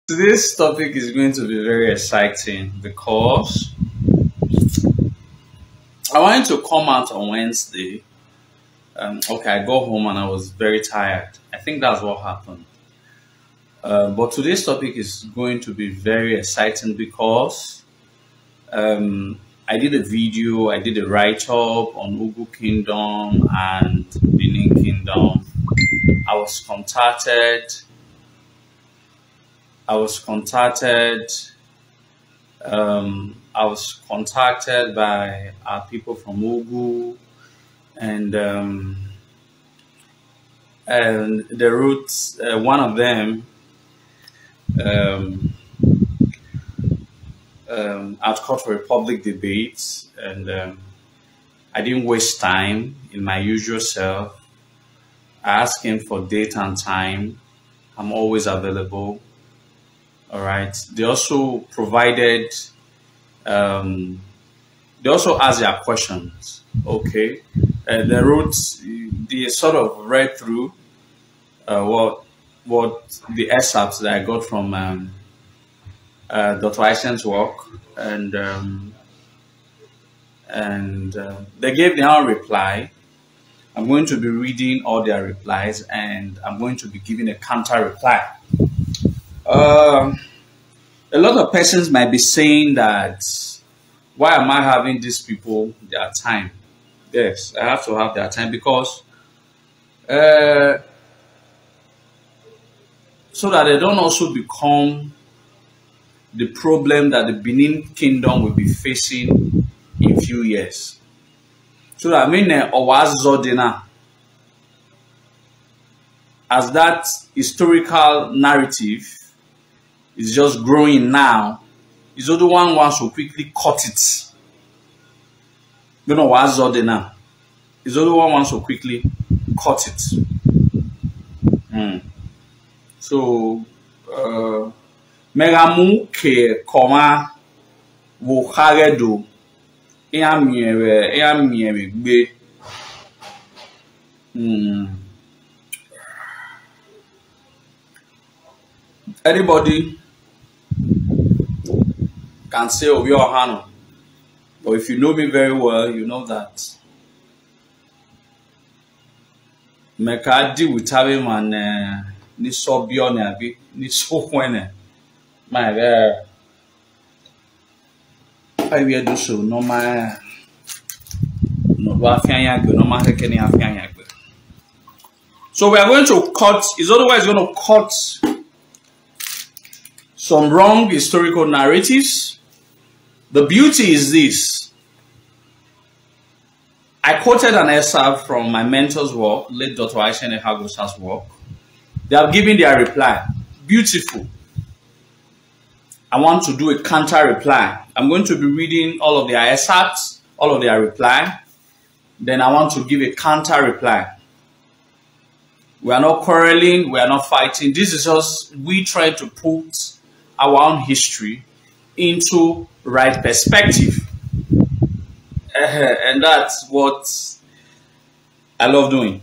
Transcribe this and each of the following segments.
Today's topic is going to be very exciting because I wanted to come out on Wednesday. Okay, I got home and I was very tired. I think that's what happened. But today's topic is going to be very exciting because I did a video, I did a write-up on Ugu Kingdom and Benin Kingdom. I was contacted. I was contacted by our people from Ugu, and the roots. One of them had called for a public debate, and I didn't waste time in my usual self. I asked him for date and time. I'm always available. All right. They also provided. They also asked their questions. Okay. They wrote. They sort of read through what the excerpts that I got from Dr. Aishan's work, and they gave their own reply. I'm going to be reading all their replies, and I'm going to be giving a counter reply. A lot of persons might be saying that, why am I having these people their time? Yes, I have to have their time because so that they don't also become the problem that the Benin Kingdom will be facing in few years. So that I mean, as that historical narrative is just growing now, is other one wants to quickly cut it. You know what's all now? Is other one wants to quickly cut it. So Megamu ke koma wo hagedo eamiewe gbe. Anybody can say of your hand, but if you know me very well, you know that Mekadi with having man ni so bione abi ni so kwene my I will do so no my no afianya go no ma kekeni afianya go. So we are going to cut, is otherwise going to cut some wrong historical narratives. The beauty is this. I quoted an excerpt from my mentor's work, late Dr. Aishan Ehagosa's work. They have given their reply. Beautiful. I want to do a counter reply. I'm going to be reading all of their excerpts, all of their reply. Then I want to give a counter reply. We are not quarreling. We are not fighting. This is just we try to put our own history into right perspective. And that's what I love doing.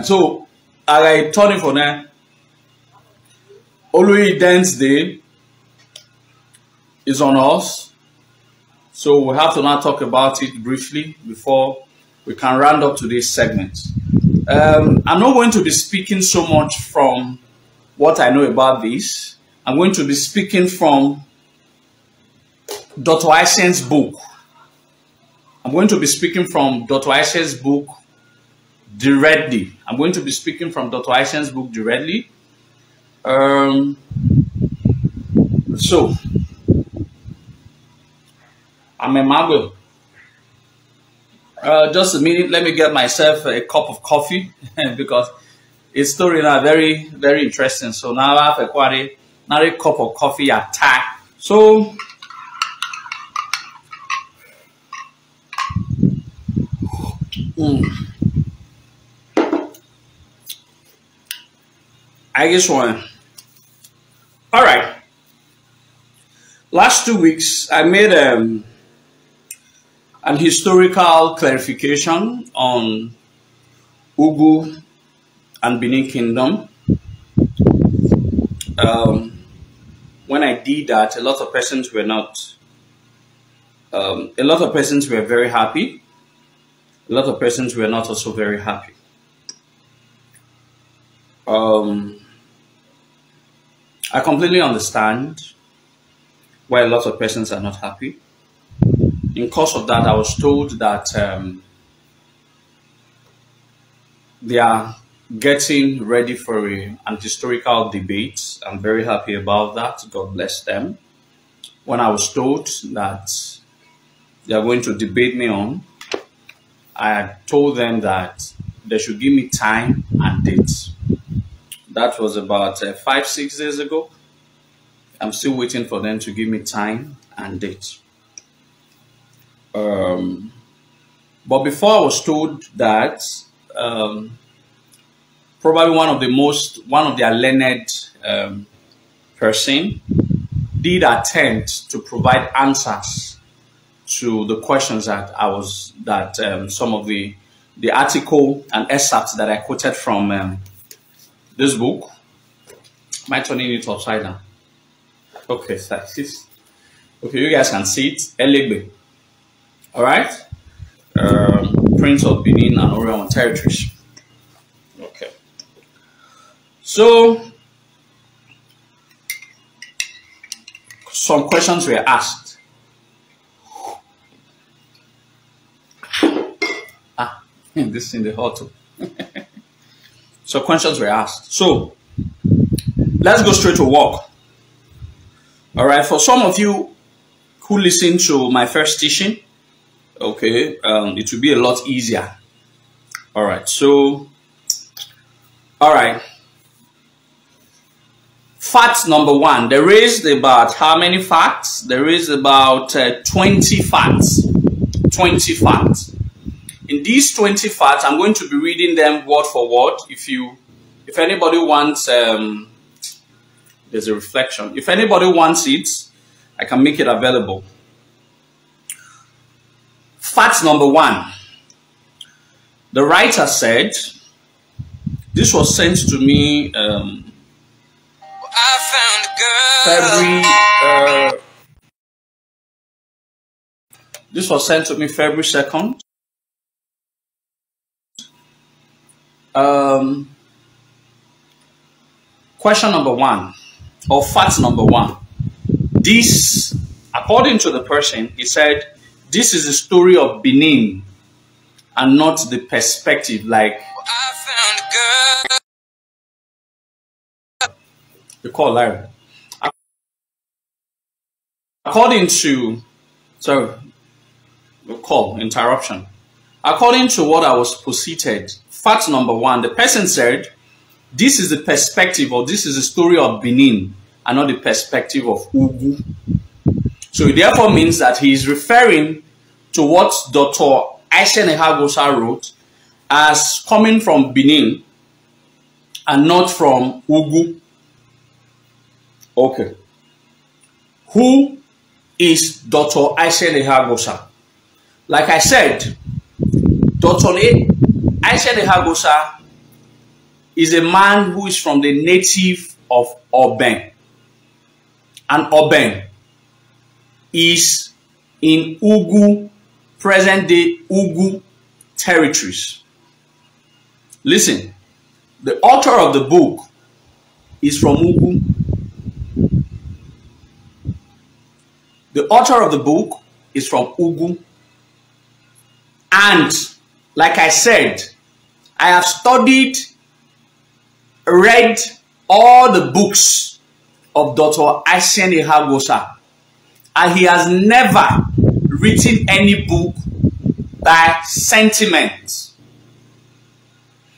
So, I told him for now, Olu Dance Day is on us. So, we have to now talk about it briefly before we can round up today's segment. I'm not going to be speaking so much from what I know about this. I'm going to be speaking from Dr. Aishan's book. I'm going to be speaking from Dr. Aishan's book directly. I'm going to be speaking from Dr. Aishan's book directly. So, I'm a mago. Just a minute, let me get myself a cup of coffee because it's story now very, very interesting. So now I have a cup of coffee attack. So I guess one. All right. Last 2 weeks, I made an historical clarification on Ugu and Benin Kingdom. when I did that, a lot of persons were not. A lot of persons were very happy. A lot of persons were not also very happy. I completely understand why a lot of persons are not happy. In course of that, I was told that they are getting ready for an historical debate. I'm very happy about that. God bless them. When I was told that they are going to debate me on, I had told them that they should give me time and date. That was about 5-6 days ago. I'm still waiting for them to give me time and date. But before I was told that probably one of their learned person did attempt to provide answers to the questions that some of the article and excerpts that I quoted from this book. Am I turning it upside down? Okay, okay, you guys can see it. Elegbe. All right. Prince of Benin and Orion territories. Okay. So some questions were asked. This is in the hot. So questions were asked. So let's go straight to work. All right. For some of you who listened to my first teaching, okay, it will be a lot easier. All right. So, all right. Fact number 1. There is about how many facts? There is about 20 facts. 20 facts. In these 20 facts, I'm going to be reading them word for word. If anybody wants, there's a reflection. If anybody wants it, I can make it available. Fact number 1. The writer said, this was sent to me February 2nd. Question number 1, or fact number 1. This, according to the person, he said, this is the story of Benin and not the perspective, like you call Larry. According to, interruption. According to what I was posited, fact number 1, the person said, this is the perspective, or this is the story of Benin and not the perspective of Ugu. So it therefore means that he is referring to what Dr. Aishen Ehagosa wrote as coming from Benin and not from Ugu. Okay. Who is Dr. Aishen Ehagosa? Like I said, Dr. Aishen Ehagosa is a man who is from the native of Oben. And Oben is in Ugu, present-day Ugu territories. Listen, the author of the book is from Ugu. The author of the book is from Ugu. And, like I said, I have read all the books of Dr. Aishen Ehagosa, and he has never written any book by sentiment.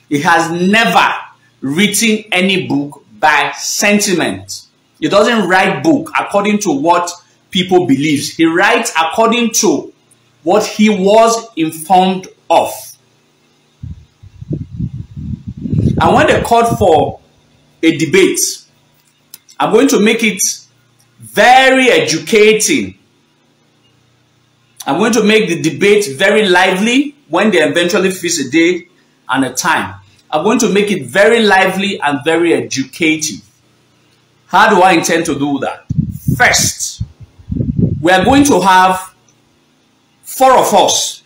He has never written any book by sentiment. He doesn't write book according to what people believe. He writes according to what he was informed of. And when they called for a debate, I'm going to make it very educating. I'm going to make the debate very lively when they eventually fix a day and a time. I'm going to make it very lively and very educative. How do I intend to do that? First, we are going to have 4 of us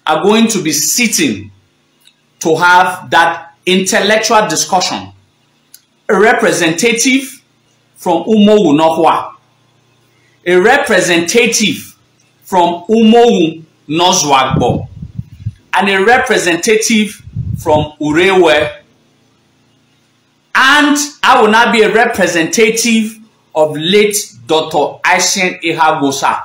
are going to be sitting to have that intellectual discussion. A representative from Umowu Nohwa, a representative from Umowu Nozwagbo, and a representative from Urewe, and I will now be a representative of late Dr. Aishen Ehagosa.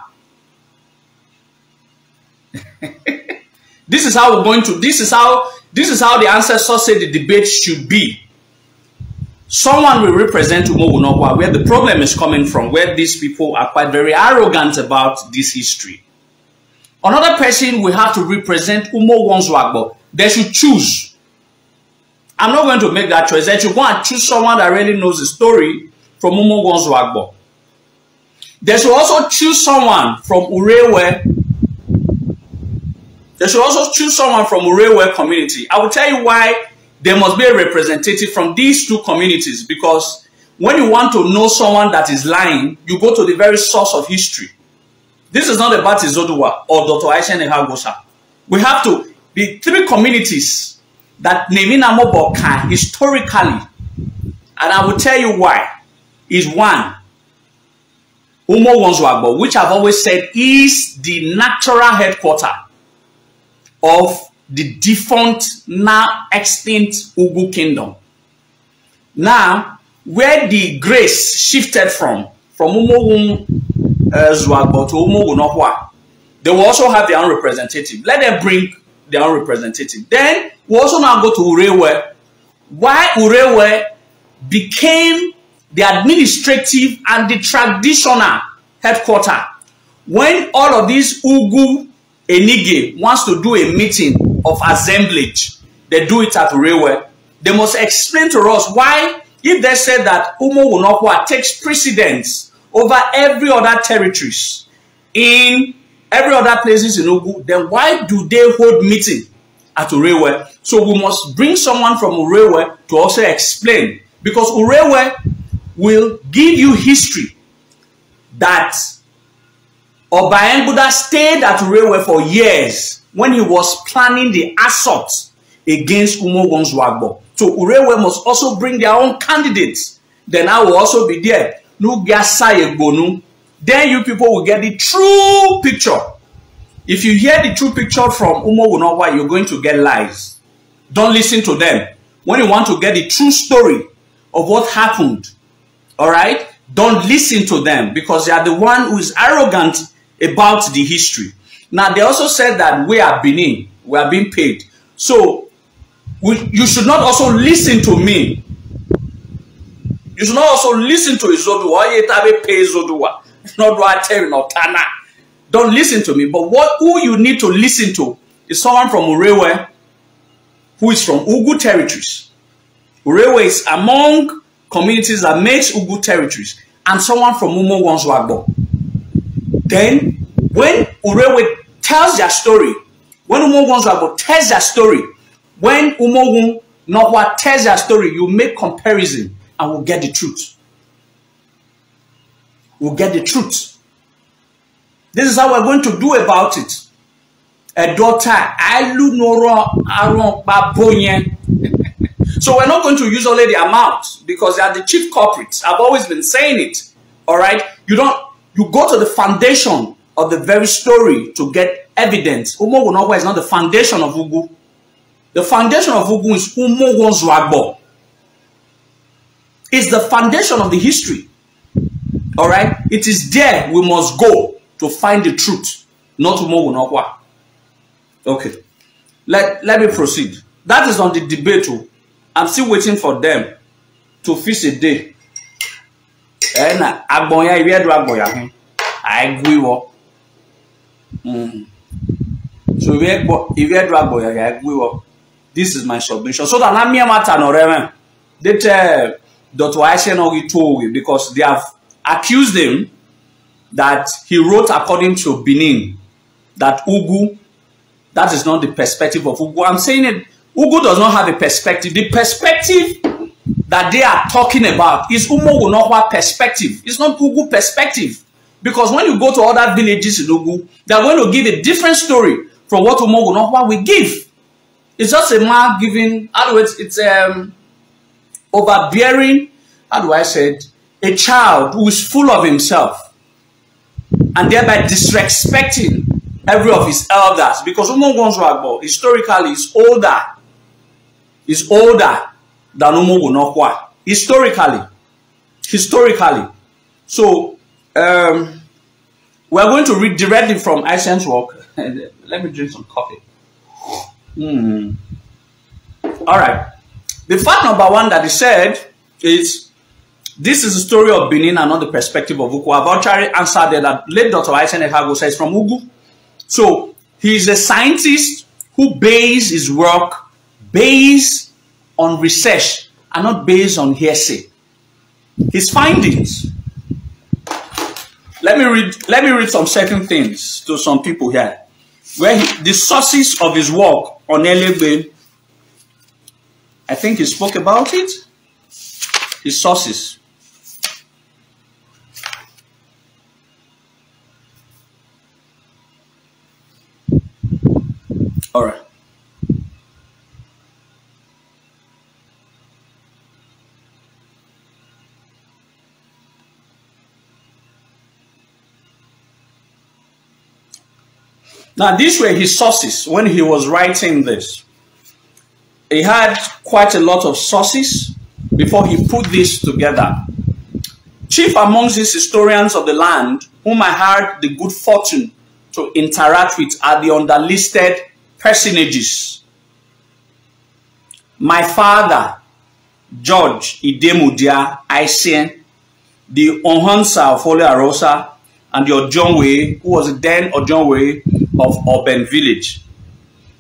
This is how we're going to, this is how the ancestors say the debate should be. Someone will represent Umowu Nohwa, where the problem is coming from, where these people are quite very arrogant about this history. Another person will have to represent Umowu Nzwagbo. They should choose. I'm not going to make that choice. They should go and choose someone that really knows the story from Umowu Nzwagbo. They should also choose someone from Urewe. They should also choose someone from Urewe community. I will tell you why there must be a representative from these 2 communities, because when you want to know someone that is lying, you go to the very source of history. This is not about Izoduwa or Dr. Aishen Ehagosa. We have to be 3 communities that Nemina Moboka historically, and I will tell you why, is 1, Umowu Nzwagbo, which I've always said is the natural headquarters of the defunct, now extinct Ugu kingdom. Now, where the grace shifted from Umowu Nzwagbo to Umowu Nohwa, they will also have their own representative. Let them bring their own representative. Then we also now go to Urewe. Why Urewe became the administrative and the traditional headquarters. When all of these Ugu Enige wants to do a meeting of assemblage, they do it at Urewe. They must explain to us why, if they say that Umowu Nohwa takes precedence over every other territories in every other places in Ugu, then why do they hold meeting at Urewe? So we must bring someone from Urewe to also explain, because Urewe will give you history that Obaenguda stayed at Urewe for years when he was planning the assault against Umowu Nzwagbo. So Urewe must also bring their own candidates. Then I will also be there. Then you people will get the true picture. If you hear the true picture from Umowu Nohwa, you're going to get lies. Don't listen to them. When you want to get the true story of what happened, all right, don't listen to them, because they are the one who is arrogant about the history. Now, they also said that we are Benin, we are being paid. So, you should not also listen to me. You should not also listen to Izoduwa. Not what I tell you, Tana. Don't listen to me. But who you need to listen to is someone from Urewe, who is from Ugu territories. Urewe is among communities that makes Ugu territories, and someone from Umowu Nzwagbo. Then, when Urewe tells their story, when Umowu Nzwagbo tells their story, when Umowu Nohwa tells their story, you make comparison and we'll get the truth. We'll get the truth. This is how we're going to do about it. A daughter, so we're not going to use only the amount, because they are the chief culprits. I've always been saying it. All right, you go to the foundation of the very story to get evidence. Umowu Nohwa is not the foundation of Ugu. The foundation of Ugu is Umowu Nzwagbo. It's the foundation of the history. All right, it is there we must go to find the truth, not Umowu Nohwa. Okay, let me proceed. That is on the debate. I'm still waiting for them to fix a day. I agree. So this is my submission. So that I'm matter no remen. They tell Dr. Aishen Ogi, because they have accused him that he wrote according to Benin that Ugu, that is not the perspective of Ugu. I'm saying it. Ugu does not have a perspective. The perspective that they are talking about is Umogunokwa perspective. It's not Ugu perspective. Because when you go to other villages in Ugu, they are going to give a different story from what Umogunokwa will give. It's just a man giving, otherwise it's overbearing, how do I say it? A child who is full of himself and thereby disrespecting every of his elders. Because Umogunokwa historically is older than Umogunokwa. Historically. So, we're going to read directly from Isaac's work. Let me drink some coffee. All right. The fact number one that he said is, this is the story of Benin and not the perspective of Ugu. I've actually answered there that late Dr. Isaac Ehago says from Ugu. So he's a scientist who based his work based on research and not based on hearsay. His findings. Let me read some certain things to some people here. Where the sources of his work on Elegbe, I think he spoke about it. His sources. All right. Now, these were his sources when he was writing this. He had quite a lot of sources before he put this together. Chief amongst these historians of the land, whom I had the good fortune to interact with, are the underlisted personages. My father, George Idemudia Aisien, the Ohansa of Holy Arosa, and the Ojonwe, who was then Ojonwe of Urban Village.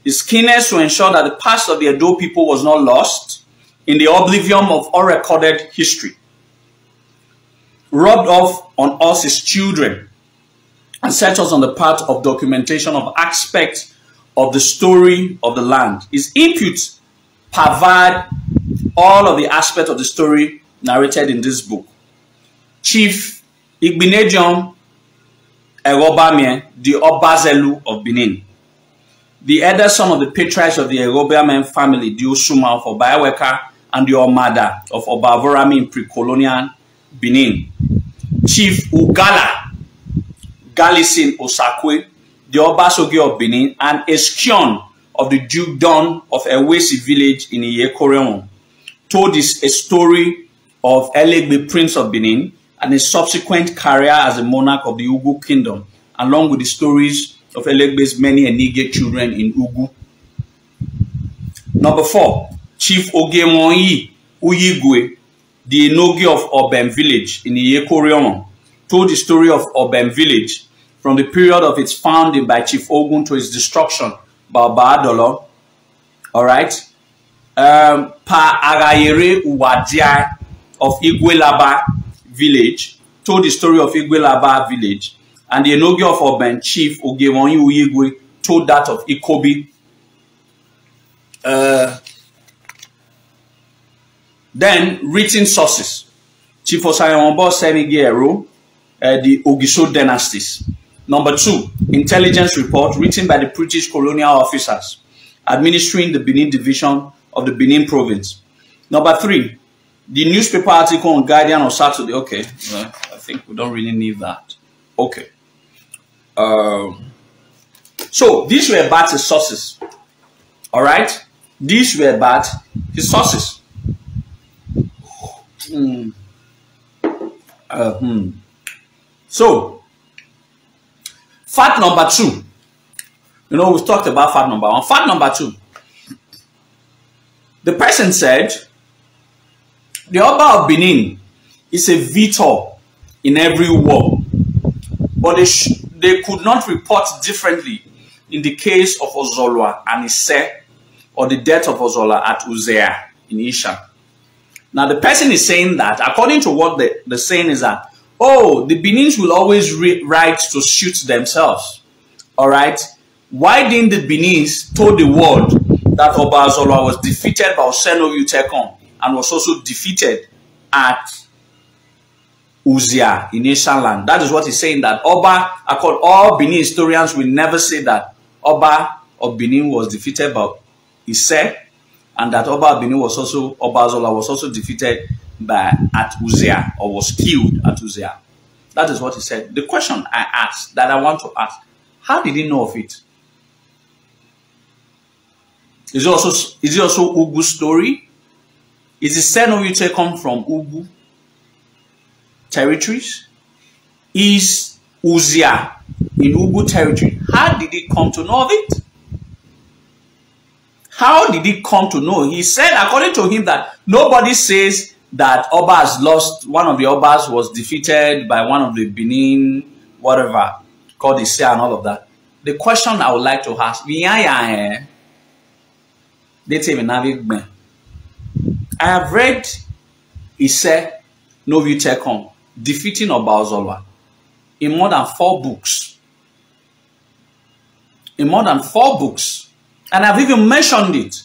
His keenness to ensure that the past of the Edo people was not lost in the oblivion of unrecorded history, rubbed off on us his children, and set us on the path of documentation of aspects of the story of the land. His input pervade all of the aspects of the story narrated in this book. Chief Igbinedion Erobamie, the Obazelu of Benin, the elder son of the patriarch of the Erobamie family, the Osuma of Obayaweka, and the Omada of Obavorami in pre-colonial Benin. Chief Ugala Galisin Osakwe, the Obasoge of Benin, and Eskion of the Dukedom of Ewesi village in Iyekoreon, told us a story of Elegbe, Prince of Benin, and his subsequent career as a monarch of the Ugu Kingdom, along with the stories of Elegbe's many Enige children in Ugu. Number 4, Chief Ogemoni Uyigwe, the Enogi of Urban Village in Iyekoreon, told the story of Urban Village from the period of its founding by Chief Ogun to its destruction by Obaadolo. All right. Pa Agayere Uwadia of Igwelaba Village told the story of Igwelaba Village, and the Enogi of Urban Chief Ogemoni Uyigwe told that of Ikobi. Then written sources. Chief Osayombo Senigero, the Ogiso dynasties. Number 2, intelligence report written by the British colonial officers administering the Benin division of the Benin province. Number 3, the newspaper article on Guardian on Saturday. Okay, well, I think we don't really need that. Okay. So these were about his sources. All right, these were about his sources. So, fact number 2. You know, we've talked about fact number 1. Fact number 2. The person said, the Oba of Benin is a victor in every war, but they could not report differently in the case of Ozolwa and Ise, or the death of Ozola at Uzea in Isha. Now, the person is saying that, according to what the saying is that, oh, the Benins will always write to shoot themselves. All right? Why didn't the Benins told the world that Oba Azolwa was defeated by Oseno Utekon and was also defeated at Uzia in Asian land. That is what he's saying, that Oba, according all Benin historians will never say that Oba of Benin was defeated by Ise, and that Oba of Benin was also, Oba Azola was also defeated at Uzia, or was killed at Uzia. That is what he said. The question I asked, that I want to ask, how did he know of it? Is it also Ugu story? Is the Senovite come from Ugu territories? Is Uzia in Ugu territory? How did he come to know of it? How did he come to know? He said, according to him, that nobody says that Oba has lost, one of the Obas was defeated by one of the Benin, whatever, called the Sia and all of that. The question I would like to ask, I have read Ise Novi Tekom defeating Oba Azola in more than 4 books. In more than 4 books. And I've even mentioned it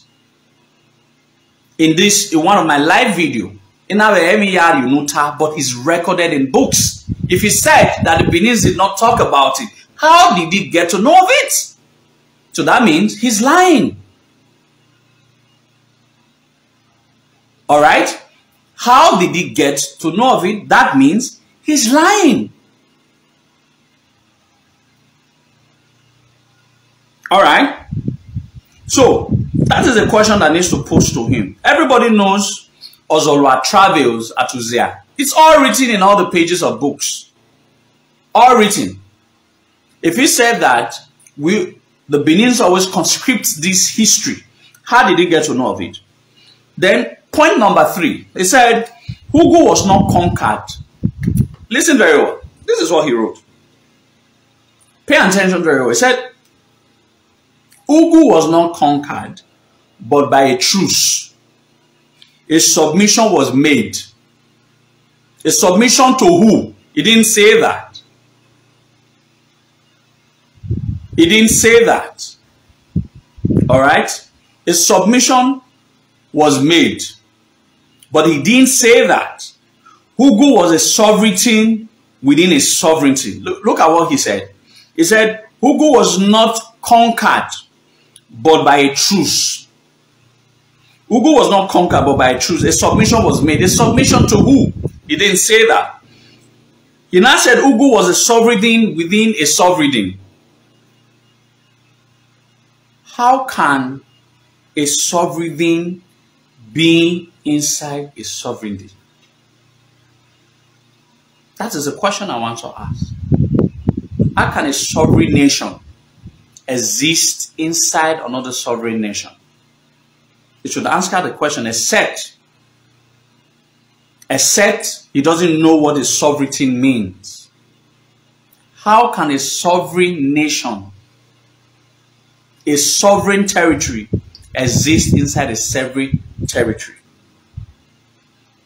in one of my live video. In our MER Unuta, but it's recorded in books. If he said that the Benin did not talk about it, how did he get to know of it? So that means he's lying. Alright? How did he get to know of it? That means he's lying. Alright? So, that is a question that needs to pose to him. Everybody knows Ozolwa travels at Uzia. It's all written in all the pages of books. All written. If he said that the Benins always conscript this history, how did he get to know of it? Then, point number 3. He said, Ugu was not conquered. Listen very well. This is what he wrote. Pay attention very well. He said, Ugu was not conquered, but by a truce. A submission was made. A submission to who? He didn't say that. He didn't say that. Alright? A submission was made. But he didn't say that. Ugu was a sovereignty within a sovereignty. Look at what he said. He said, Ugu was not conquered, but by a truce. Ugu was not conquered, but by a truce. A submission was made. A submission to who? He didn't say that. He now said Ugu was a sovereign within a sovereign. How can a sovereign be inside a sovereignty? That is a question I want to ask. How can a sovereign nation exist inside another sovereign nation? It should answer the question, except he doesn't know what a sovereignty means. How can a sovereign nation, a sovereign territory, exist inside a sovereign territory?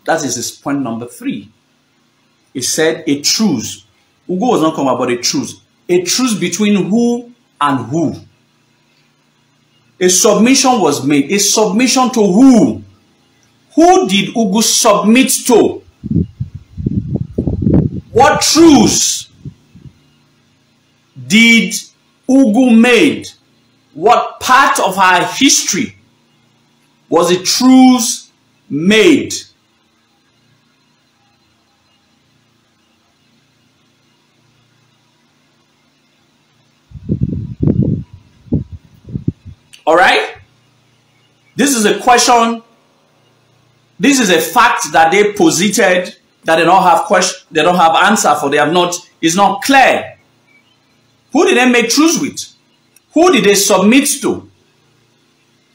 That is his point number 3. He said a truce. Ugu was not coming about a truce. A truce between who and who? A submission was made. A submission to who? Who did Ugu submit to? What truce did Ugu made? What part of our history was a truce made? All right? This is a question. This is a fact that they posited that they don't have question. They don't have answer for. They have not. It's not clear. Who did they make truce with? Who did they submit to?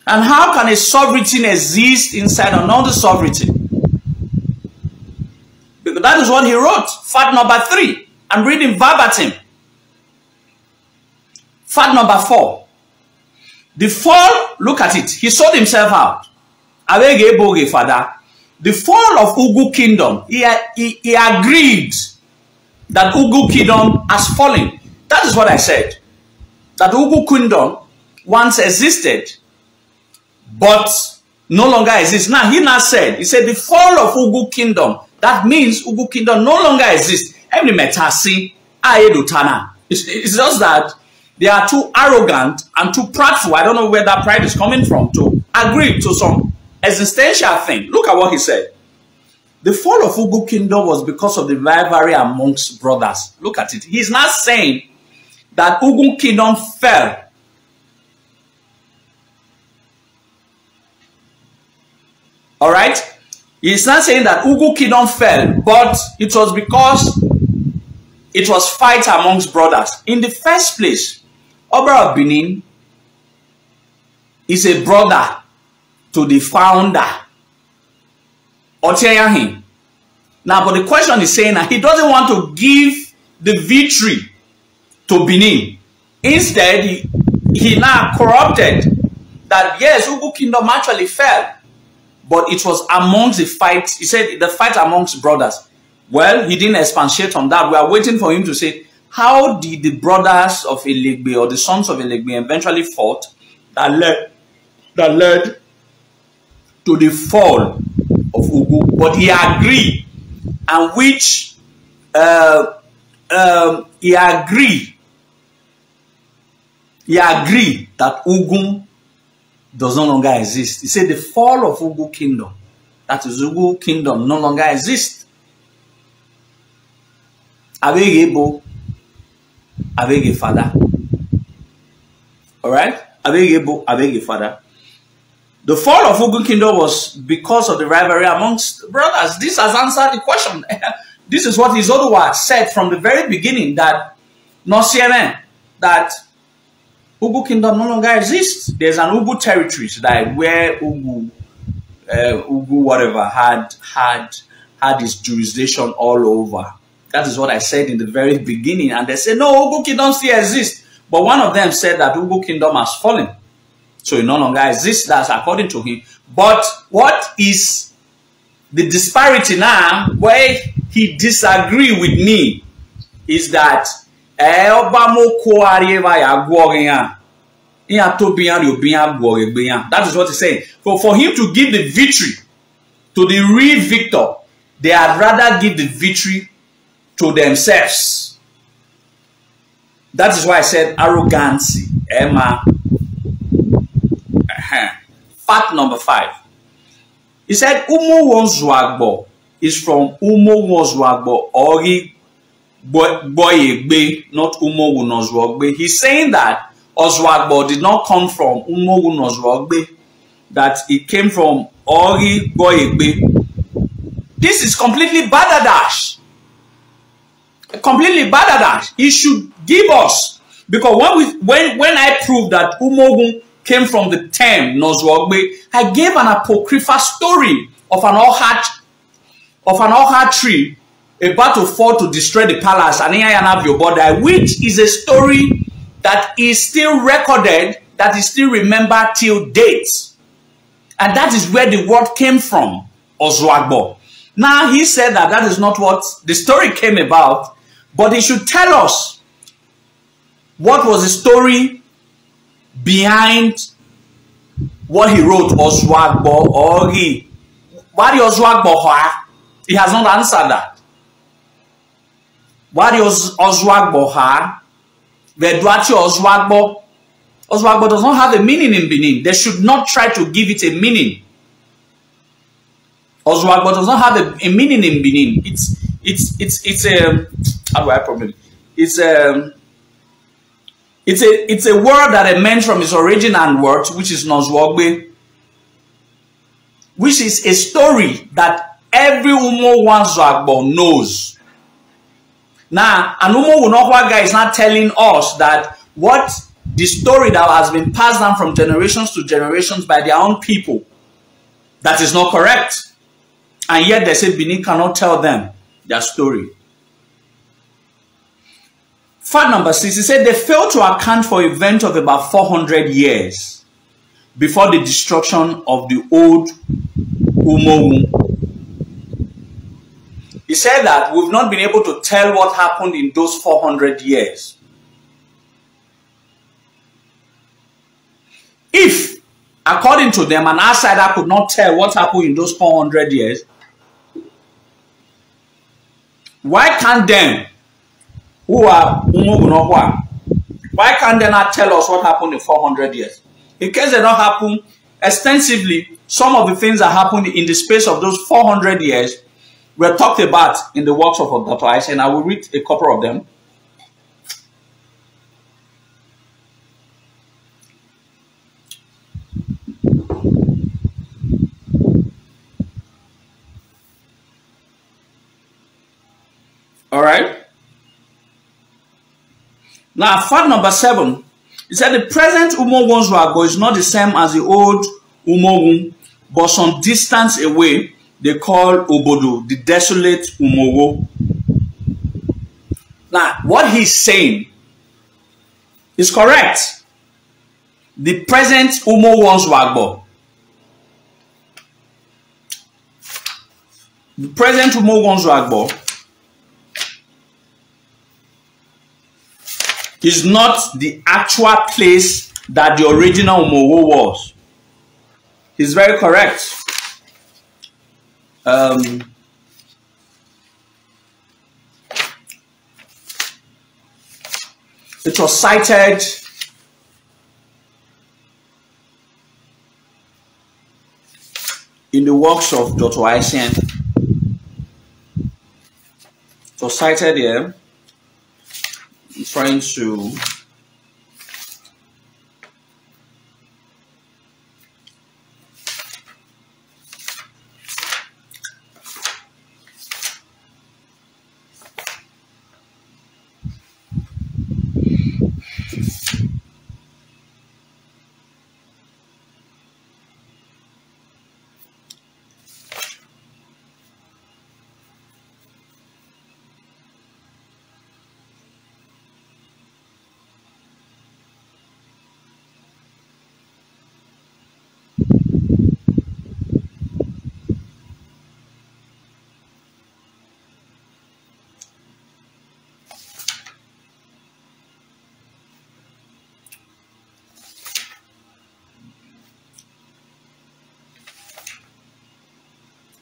And how can a sovereignty exist inside another sovereignty? Because that is what he wrote. Fact number 3. I'm reading verbatim. Fact number 4. The fall, look at it. He sold himself out. The fall of Ugu kingdom, he agreed that Ugu kingdom has fallen. That is what I said. That Ugu kingdom once existed, but no longer exists. Now, he now said, he said the fall of Ugu kingdom, that means Ugu kingdom no longer exists. It's just that they are too arrogant and too prideful. I don't know where that pride is coming from to agree to some existential thing. Look at what he said. The fall of Ugu kingdom was because of the rivalry amongst brothers. Look at it. He's not saying that Ugu kingdom fell. All right? He's not saying that Ugu kingdom fell, but it was because it was fight amongst brothers. In the first place, Oba of Benin is a brother to the founder, Oteyahin. Now, but the question is saying that he doesn't want to give the victory to Benin. Instead, he now corrupted that, yes, Ugu kingdom actually fell, but it was amongst the fight. He said the fight amongst brothers. Well, he didn't expatiate on that. We are waiting for him to say, how did the brothers of Elegbe or the sons of Elegbe eventually fought that led to the fall of Ugu? But he agreed, and which he agreed that Ugu does no longer exist. He said the fall of Ugu kingdom, that is Ugu kingdom, no longer exists. Abegebo, Abege father. Alright? Abegebo, Abege father. The fall of Ugu kingdom was because of the rivalry amongst brothers. This has answered the question. This is what his other words said from the very beginning, that that Ugu kingdom no longer exists. There's an Ugu territory that where Ugu whatever had its jurisdiction all over. That is what I said in the very beginning. And they said, no, Ugu kingdom still exists. But one of them said that Ugu kingdom has fallen. So it no longer exists. That's according to him. But what is the disparity now, where he disagrees with me, is that that is what he's saying. For him to give the victory to the real victor, they had rather give the victory to themselves. That is why I said arrogancy. Emma. Fact number 5. He said Umo Wonzuagbo is from Umo Wonzuagbo Ori Boyegbe, not Umo Wonzuagbe. He's saying that Ozwagbo did not come from Umo Wonzuagbe, that it came from Ori Boyegbe. This is completely badadash. Completely badadash. He should give us, because when I proved that Umogun came from the term Nozwagbe, I gave an apocryphal story of an orchard tree about to fall to destroy the palace, and which is a story that is still recorded, that is still remembered till date. And that is where the word came from, Ozwagbo. Now, he said that that is not what the story came about, but he should tell us what was the story behind what he wrote, Ozwagbo, or what is Ozwagbo? He has not answered that. What is Ozwagbo? Veduachi Ozwagbo. Ozwagbo does not have a meaning in Benin. They should not try to give it a meaning. Ozwagbo does not have a meaning in Benin. It's a how do I properly? It's a word that emanates from its origin and words, which is Nozwagbe, which is a story that every Umo Wanzwagbo knows. Now, an Umo Wunokwaga is not telling us that what the story that has been passed down from generations to generations by their own people, that is not correct. And yet they say Benin cannot tell them their story. Fact number 6, he said they failed to account for an event of about 400 years before the destruction of the old Umowu. He said that we've not been able to tell what happened in those 400 years. If according to them, an outsider could not tell what happened in those 400 years. Why can't them who are Umogunokwa, why can't they not tell us what happened in 400 years? In case they don't happen extensively, some of the things that happened in the space of those 400 years were talked about in the works of Dr. Aisha, and I will read a couple of them. All right. Now, fact number 7, it said the present Umogun's Wago is not the same as the old Umogun, but some distance away they call Obodo, the desolate Umogo. Now, what he's saying is correct. The present Umogun's Wago, the present Umogun's Wago is not the actual place that the original Umogo was. He's very correct. It was cited in the works of Dr. Aisha. It was cited here. I'm trying to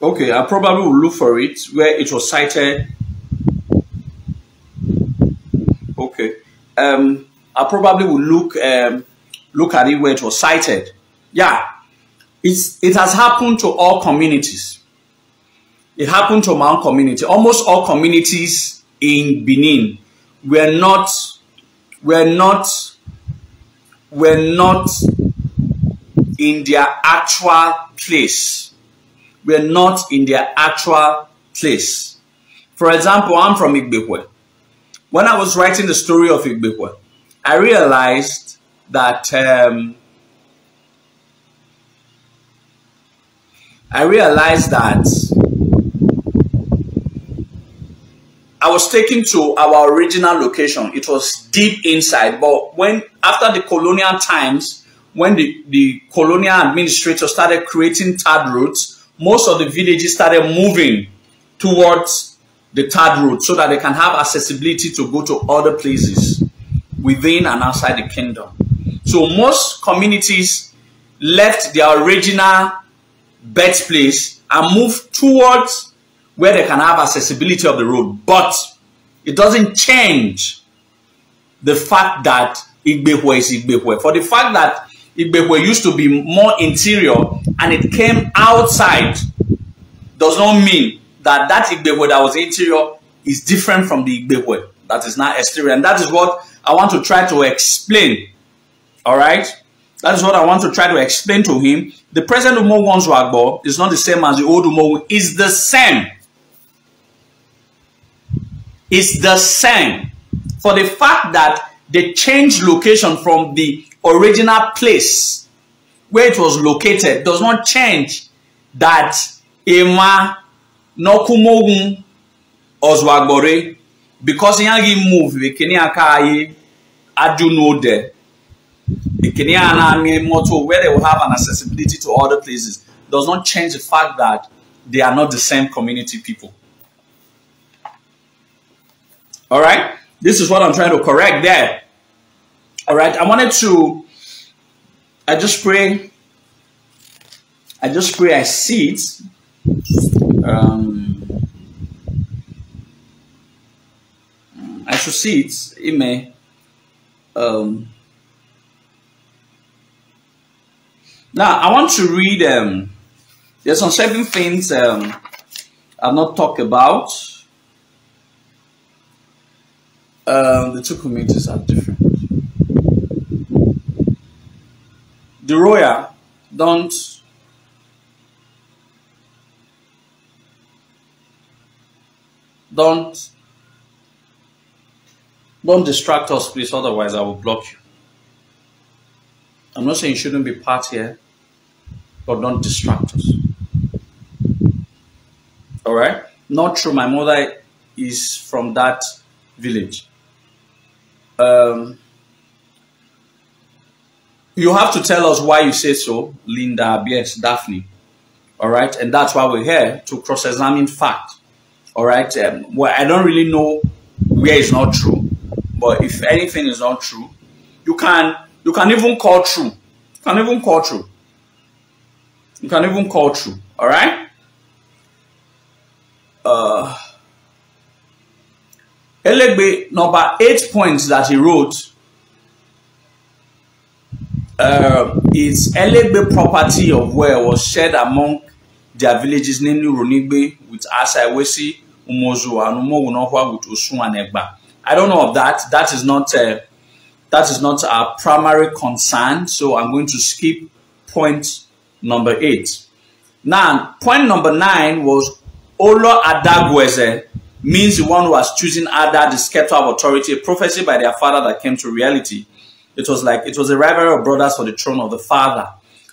okay, I probably will look for it where it was cited. Okay, I probably will look at it where it was cited. Yeah, it has happened to all communities. It happened to my own community. Almost all communities in Benin were not in their actual place. We're not in their actual place. For example, I'm from Igbekwe. When I was writing the story of Igbekwe, I realized that I was taken to our original location. It was deep inside, but after the colonial times, when the colonial administrator started creating third routes, most of the villages started moving towards the third route so that they can have accessibility to go to other places within and outside the kingdom. So most communities left their original birthplace and moved towards where they can have accessibility of the road. But it doesn't change the fact that Igbekwe is Igbekwe. For the fact that Igbekwe used to be more interior and it came outside does not mean that that Igbekwe that was interior is different from the Igbekwe that is now exterior. And that is what I want to try to explain. All right? That is what I want to try to explain to him. The present Umogun's Wagbo is not the same as the old Umogun. It's the same. It's the same. For the fact that they changed location from the original place where it was located does not change that Ema no Kumogun Ozwagbore, because Yangi move we Kenya Kai Aduno there. The Kenyan motto where they will have an accessibility to other places does not change the fact that they are not the same community people. All right, this is what I'm trying to correct there. All right, I just pray I just pray I see it. I should see it. It may. Now I want to read. There's some certain things I've not talked about. The two communities are different. The royal don't distract us, please, otherwise I will block you. I'm not saying you shouldn't be part here, but don't distract us. All right? Not true. My mother is from that village. You have to tell us why you say so, Linda, yes, Daphne. All right? And that's why we're here, to cross-examine fact. All right? Well, I don't really know where it's not true, but if anything is not true, you can even call true. You can even call true. You can even call true. All right? Elegbe, number 8 points that he wrote is Elegbe property of where was shared among their villages, namely Ronigbe with Asaiwesi, Umozu, and Umogunokwa with Osun and Egba. I don't know of that. That is not our primary concern. So I'm going to skip point number 8. Now, point number 9 was Olo Adagweze, means the one who was choosing Ada, the scepter of authority, a prophecy by their father that came to reality. It was a rivalry of brothers for the throne of the father.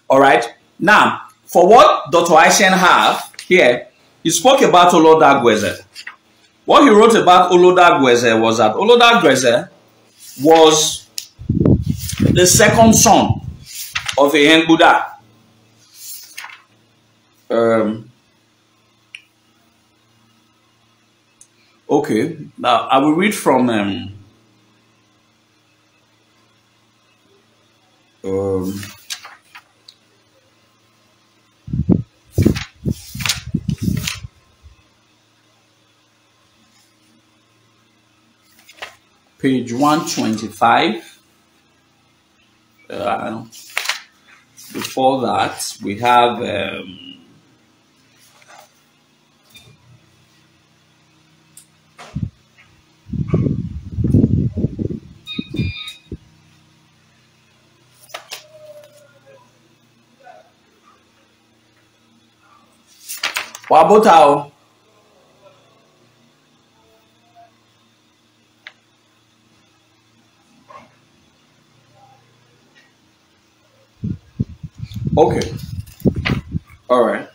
All right. Now, for what Dr. Aishen have here, he spoke about Olodagweze. What he wrote about Olodagweze was that Olodagweze was the second son of Ehengbuda. Okay, now I will read from page 125. Before that, we have Wabotao. Okay. All right.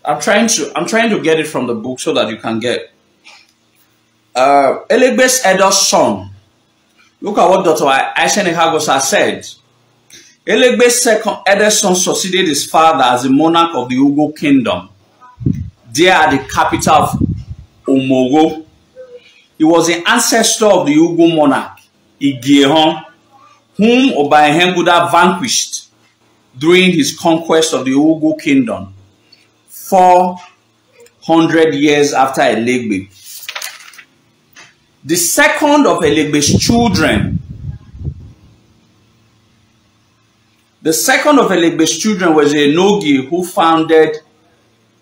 I'm trying to get it from the book so that you can get. Elegbe's elder son. Look at what Dr. Aishen Hagos has said. Elegbe's second elder son succeeded his father as the monarch of the Ugu kingdom. There at the capital of Omogo. He was the ancestor of the Ugu monarch, Igiehon, whom Obaehengbuda vanquished during his conquest of the Ugu kingdom 400 years after Elegbe. The second of Elegbe's children was a Nogi who founded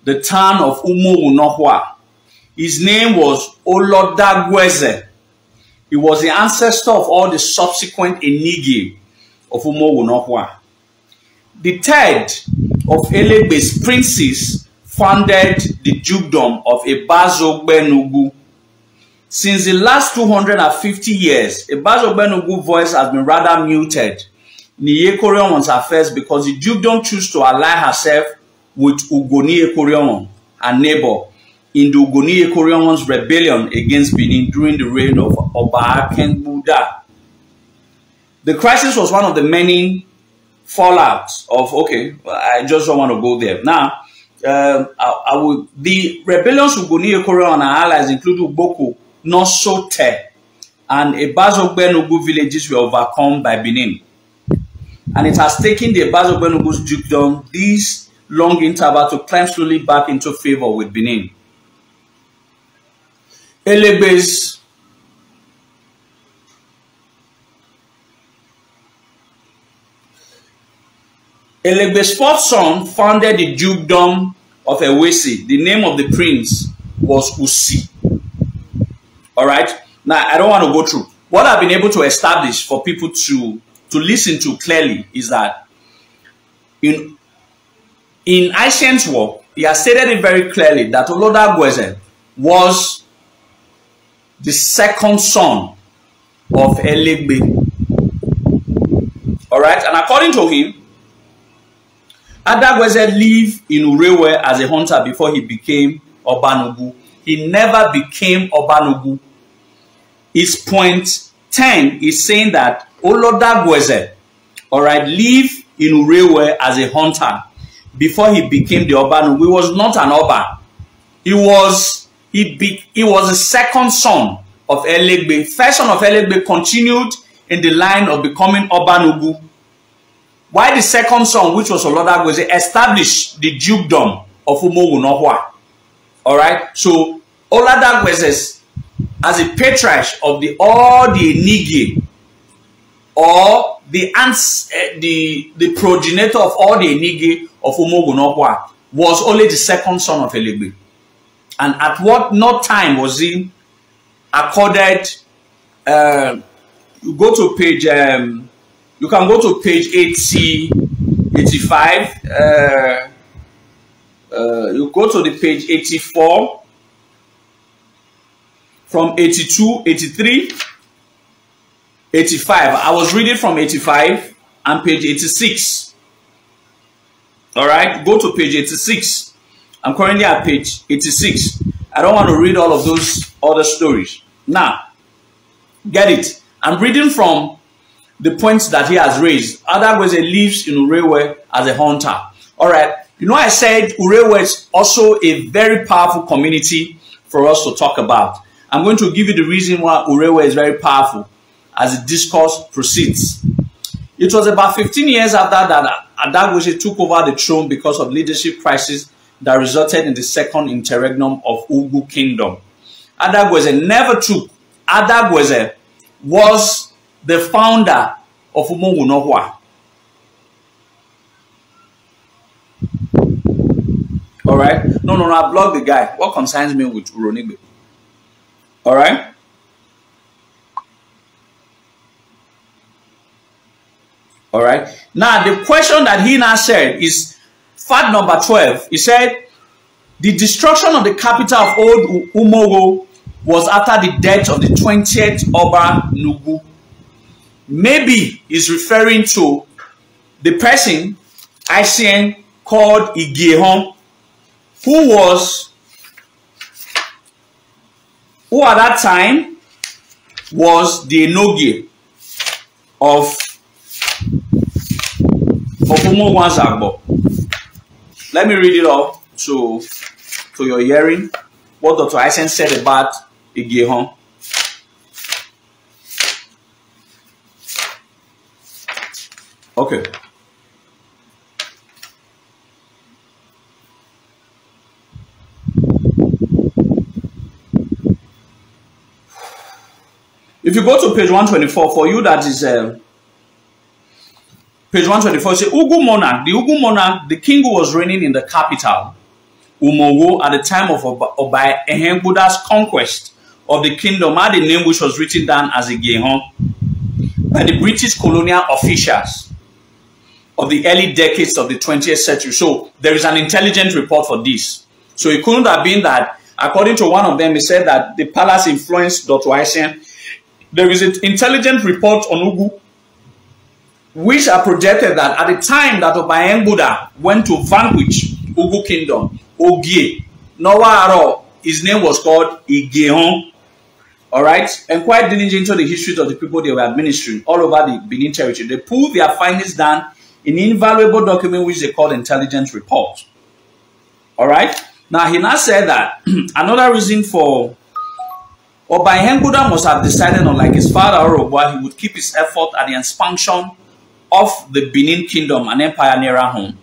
the town of Umogunokwa. His name was Olodagweze. He was the ancestor of all the subsequent Enigi of Umogunokwa. The third of Elegbe's princes founded the dukedom of Ebazogbenugu. Since the last 250 years, Ebazogbenugu voice has been rather muted in the Ekorion's affairs because the dukedom chose to ally herself with Ugoni Ekorion, her neighbor, in the Ugoni Ekorion's rebellion against Benin during the reign of Obaehengbuda. The crisis was one of the many fallouts of, okay, I just don't want to go there. Now, the rebellions of Ugoni Ekorion and our allies include Uboko, Nosote, and Ebazogbenugu villages were overcome by Benin. and it has taken the Ebazo Benugu's dukedom this long interval to climb slowly back into favor with Benin. Elegbe's fourth son founded the dukedom of Ewesi. The name of the prince was Usi. All right. Now, I don't want to go through. What I've been able to establish for people to listen to clearly is that in ancient work, he has stated it very clearly that Olodagweze was the second son of Elegbe. All right. And according to him, Adagweze lived in Urewe as a hunter before he became Obanugu. He never became Obanugu. His point 10 is saying that Olodagweze, all right, lived in Urewe as a hunter before he became the Obanugu. He was not an Oba. He was the second son of Elegbe. First son of Elegbe continued in the line of becoming Obanugu, while the second son, which was Olodagweze, established the dukedom of Umogunohwa. All right, so Olodagweze, as a patriarch of all the Enige, or the progenitor of all the Enige of Umogunohwa, was only the second son of Elegbe. And at what not time was he accorded? You go to page. You can go to page 85. You go to the page 84. From 82, 83, 85. I was reading from 85 and page 86. All right, go to page 86. I'm currently at page 86. I don't want to read all of those other stories. Now, get it. I'm reading from the points that he has raised. Adagweze lives in Urewe as a hunter. All right. You know, I said Urewe is also a very powerful community for us to talk about. I'm going to give you the reason why Urewe is very powerful as the discourse proceeds. It was about 15 years after that Adagweze took over the throne because of leadership crisis that resulted in the second interregnum of Ugu Kingdom. Adagweze never took. Adagweze was the founder of Umogunohwa. All right? No, I blocked the guy. What concerns me with Uronigbe? All right? All right? Now, the question that he now said is fact number 12. He said, the destruction of the capital of Old Umogo was after the death of the 20th Oba Nugu. Maybe he's referring to the person ICN called Igehon, who at that time was the Enogie of Umoguanzagbo. Let me read it off to your hearing what Dr. Eisen said about Igehon. Okay. If you go to page 124, for you that is page 124, say Ugu monarch, the Ugu monarch, the king who was reigning in the capital, Umogo, at the time of Oba Ehengbuda's conquest of the kingdom, had a name which was written down as Igehon by the British colonial officials of the early decades of the 20th century. So there is an intelligent report for this. So it couldn't have been that, according to one of them, he said that the palace influenced Dr. Eisen. There is an intelligent report on Ugu, which are projected that at the time that Oba Ehengbuda went to vanquish Ugu Kingdom, Ogie, Nowaro, his name was called Igehon. All right, and quite diligent into the history of the people they were administering all over the Benin territory. They pulled their findings down in an invaluable document which they called intelligence report. All right, now he now said that another reason for Oba Ehengbuda must have decided, unlike his father Orobwa, he would keep his effort at the expansion of the Benin Kingdom, an empire nearer home.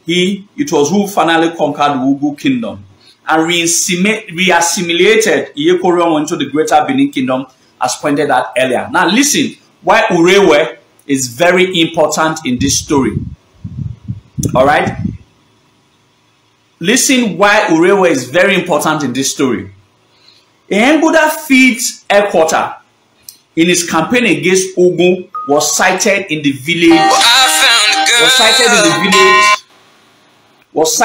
It was who finally conquered the Ugu Kingdom and re-assimilated Iyekorion into the greater Benin Kingdom, as pointed out earlier. Now listen why Urewe is very important in this story. All right? Listen why Urewe is very important in this story. Ehembuda Feed's headquarters in his campaign against Ugu was sighted in the village. Was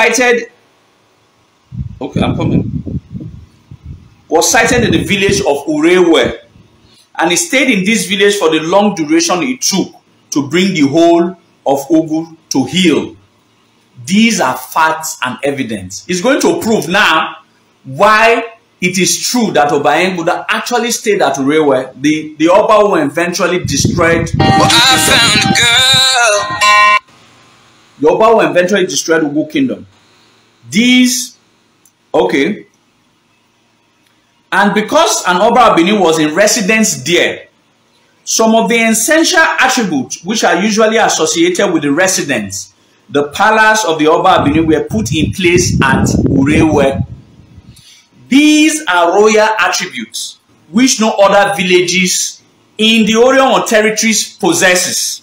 sighted in the village of Urewe, and he stayed in this village for the long duration it took to bring the whole of Ugu to heal. These are facts and evidence. He's going to prove now why it is true that Oba Ehembuda actually stayed at Urewe, the Oba who eventually destroyed the Oba who eventually destroyed the Ugu Kingdom. These, okay. And because an Oba of Benin was in residence there, some of the essential attributes which are usually associated with the residence, the palace of the Oba of Benin, were put in place at Urewe. These are royal attributes which no other villages in the Orion territories possesses.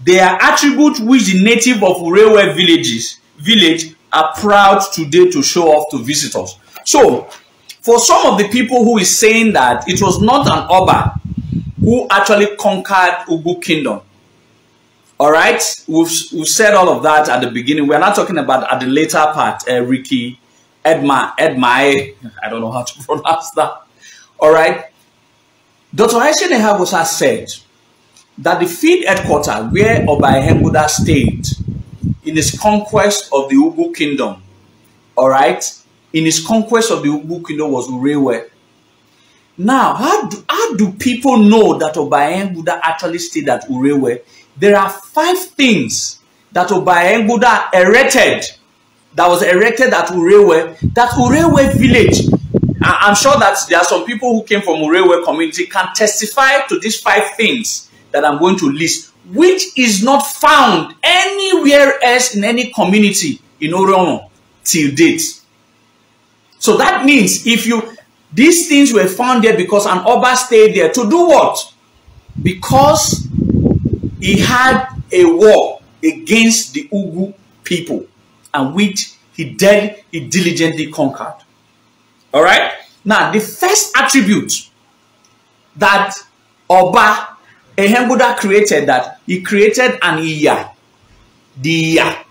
They are attributes which the native of Urewe village are proud today to show off to visitors. So, for some of the people who is saying that it was not an Oba who actually conquered Ugu Kingdom, all right, we've said all of that at the beginning. We're not talking about at the later part, Ricky, Edmai, I don't know how to pronounce that. All right. Dr. Aisha Nehagosa said that the field headquarters where Oba Ehembuda stayed in his conquest of the Ugu Kingdom, all right, in his conquest of the Ugu Kingdom was Urewe. Now, how do people know that Oba Ehembuda actually stayed at Urewe? There are 5 things that Oba Ehembuda erected, that was erected at Urewe, that Urewe village. I'm sure that there are some people who came from Urewe community can testify to these 5 things that I'm going to list, which is not found anywhere else in any community in Orion till date. So that means these things were found there because an Oba stayed there to do what? Because he had a war against the Ugu people, and which he diligently conquered. All right? Now, the first attribute that Oba Ehembuda created, that he created an Iya. The Iya.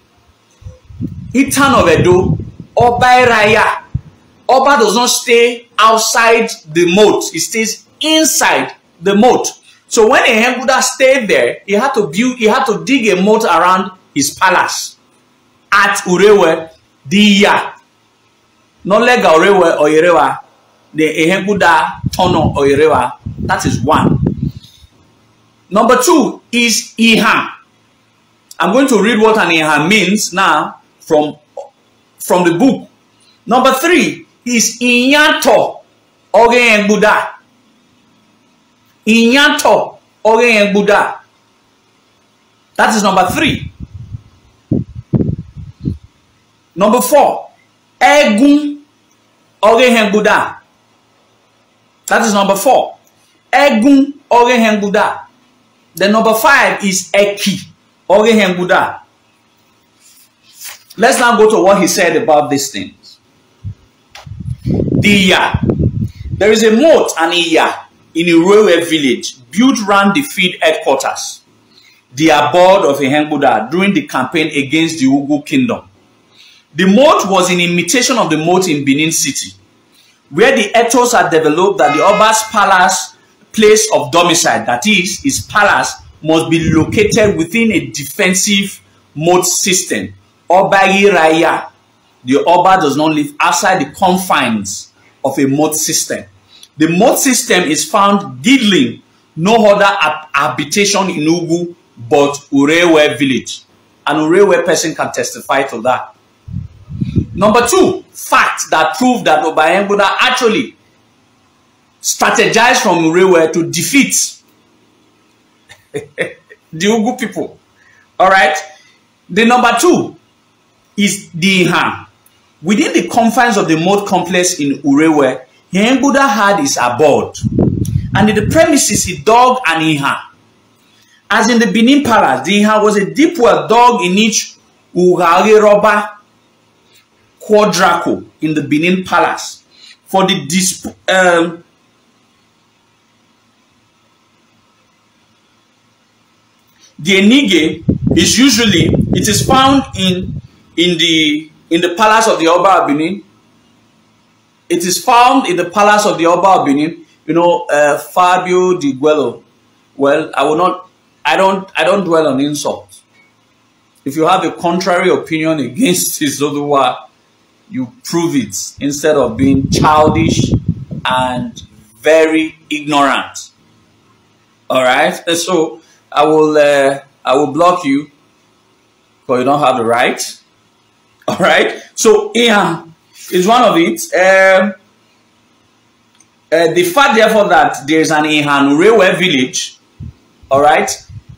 Itan of Edo, Oba Raya. Oba does not stay outside the moat. He stays inside the moat. So when Ehembuda stayed there, he had to dig a moat around his palace at Urewe. The Iya. No lega Urewe or Yerewa. The Ehembuda Tono or Yerewa. That is 1. Number 2 is Ihan. I'm going to read what an Ihan means now from the book. Number 3 is Inyanto Oge Ehembuda. Inyanto Oge Ehembuda. That is number 3. Number 4, Egun Oge Ehembuda. That is number 4. Egun Oge Ehembuda. Then number 5 is Eki Oge Ehembuda. Let's now go to what he said about these things. The Iya. There is a moat, an Iya, in Urewe village, built around the field headquarters, the abode of Ehembuda, during the campaign against the Ugu Kingdom. The moat was in imitation of the moat in Benin City, where the ethos had developed that the Oba's palace, place of domicile, that is, his palace, must be located within a defensive moat system. Oba Raya. The Oba does not live outside the confines of a moat system. The moat system is found girdling no other habitation in Ugu but Urewe village. An Urewe person can testify to that. Number 2, facts that prove that Oba Ehembuda actually strategized from Urewe to defeat the Ugu people. All right. The number 2 is the Ihan. Within the confines of the moat complex in Urewe, Henguda had his abode. And in the premises, he dug an Ihan. As in the Benin Palace, the Ihan was a deep well dug in each Ugari quadracle in the Benin Palace for the Enige is usually, it is found in the palace of the Oba of Benin. It is found in the palace of the Oba of Benin. You know, Fabio Di Guello. Well, I don't dwell on insult. If you have a contrary opinion against his Oduwa, you prove it instead of being childish and very ignorant. All right. So I will block you because you don't have the right. All right. So Ihan is one of it. The fact, therefore, that there is an Ihan Urewe village. All right.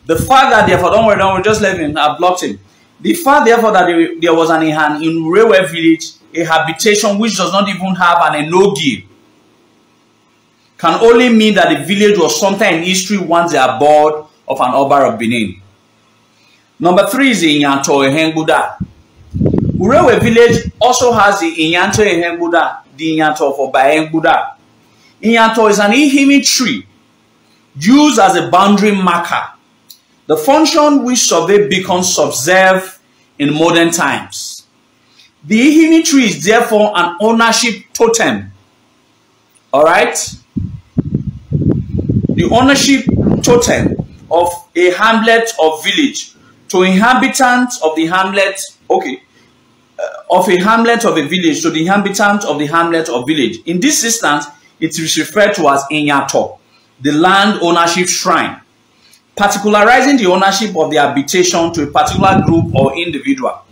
The fact that, therefore, don't worry, just let him. I blocked him. The fact, therefore, that there was an Ihan in Urewe village, a habitation which does not even have an enogi, can only mean that the village was sometime in history once the abode of an Oba of Benin. Number 3 is the Inyanto Ehenguda. Urewe village also has the Inyanto Ehenguda, the Inyanto of Oba Ehenguda. Inyanto is an ihimi tree used as a boundary marker, the function which survey beacons subserve in modern times. The ihimi tree is therefore an ownership totem. All right? The ownership totem of a hamlet or village to inhabitants of the hamlet, of a hamlet of a village to the inhabitants of the hamlet or village. In this instance, it is referred to as Inyato, the land ownership shrine, particularizing the ownership of the habitation to a particular group or individual.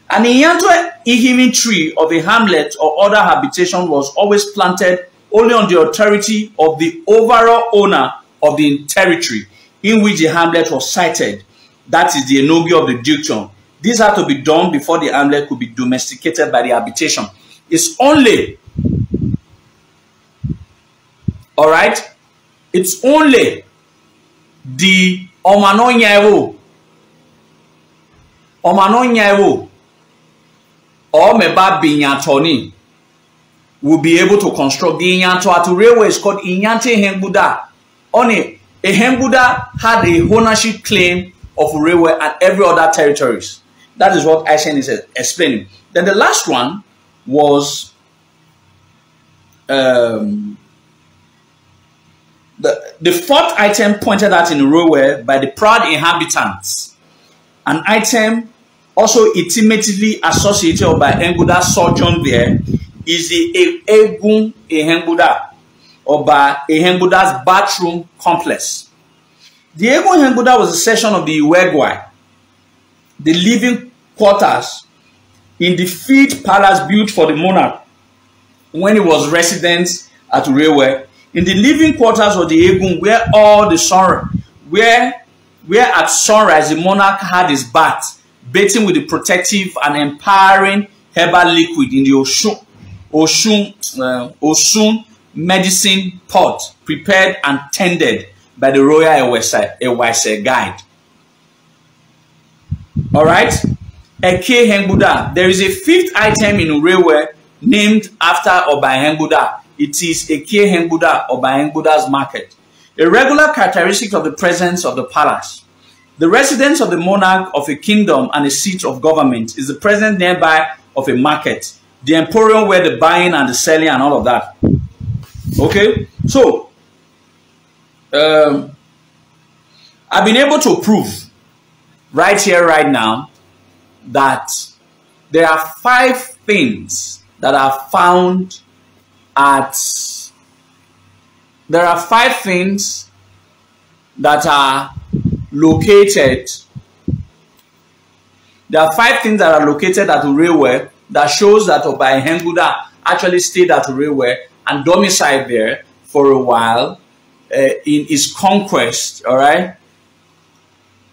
An Inyanto ihimi tree of a hamlet or other habitation was always planted only on the authority of the overall owner of the territory in which the hamlet was sited. That is the enogi of the dukedom. This had to be done before the hamlet could be domesticated by the habitation. It's only, all right, it's only the Omanonyawo or Meba Binyatoni will be able to construct. The Inyanto at Urewe is called Inyante Henguda. Only a Henguda had a ownership claim of Urewe and every other territories. That is what Aishen is explaining. Then the last one was the 4th item pointed out in Urewe by the proud inhabitants. An item also intimately associated by Enguda sojourn there is the Egun Ehenguda, or by Ehenguda's bathroom complex. The Egun Ehenguda was a section of the Iwegwai, the living quarters in the field palace built for the monarch when he was resident at Urewe. In the living quarters of the Egun, where all the sun, where at sunrise the monarch had his bath, bathing with the protective and empowering herbal liquid in the Osun medicine pot, prepared and tended by the royal Ewese guide. All right, Eke Henguda. There is a 5th item in Urewe named after Oba Henguda. It is Eke Henguda, Oba Henguda's market. A regular characteristic of the presence of the palace. The residence of the monarch of a kingdom and a seat of government is the presence nearby of a market, the emporium where the buying and the selling and all of that. Okay, so I've been able to prove right here, right now, that there are 5 things that are found at. There are 5 things that are located. There are 5 things that are located at Urewe that shows that Oba Henguda actually stayed at Urewe and domiciled there for a while in his conquest. All right.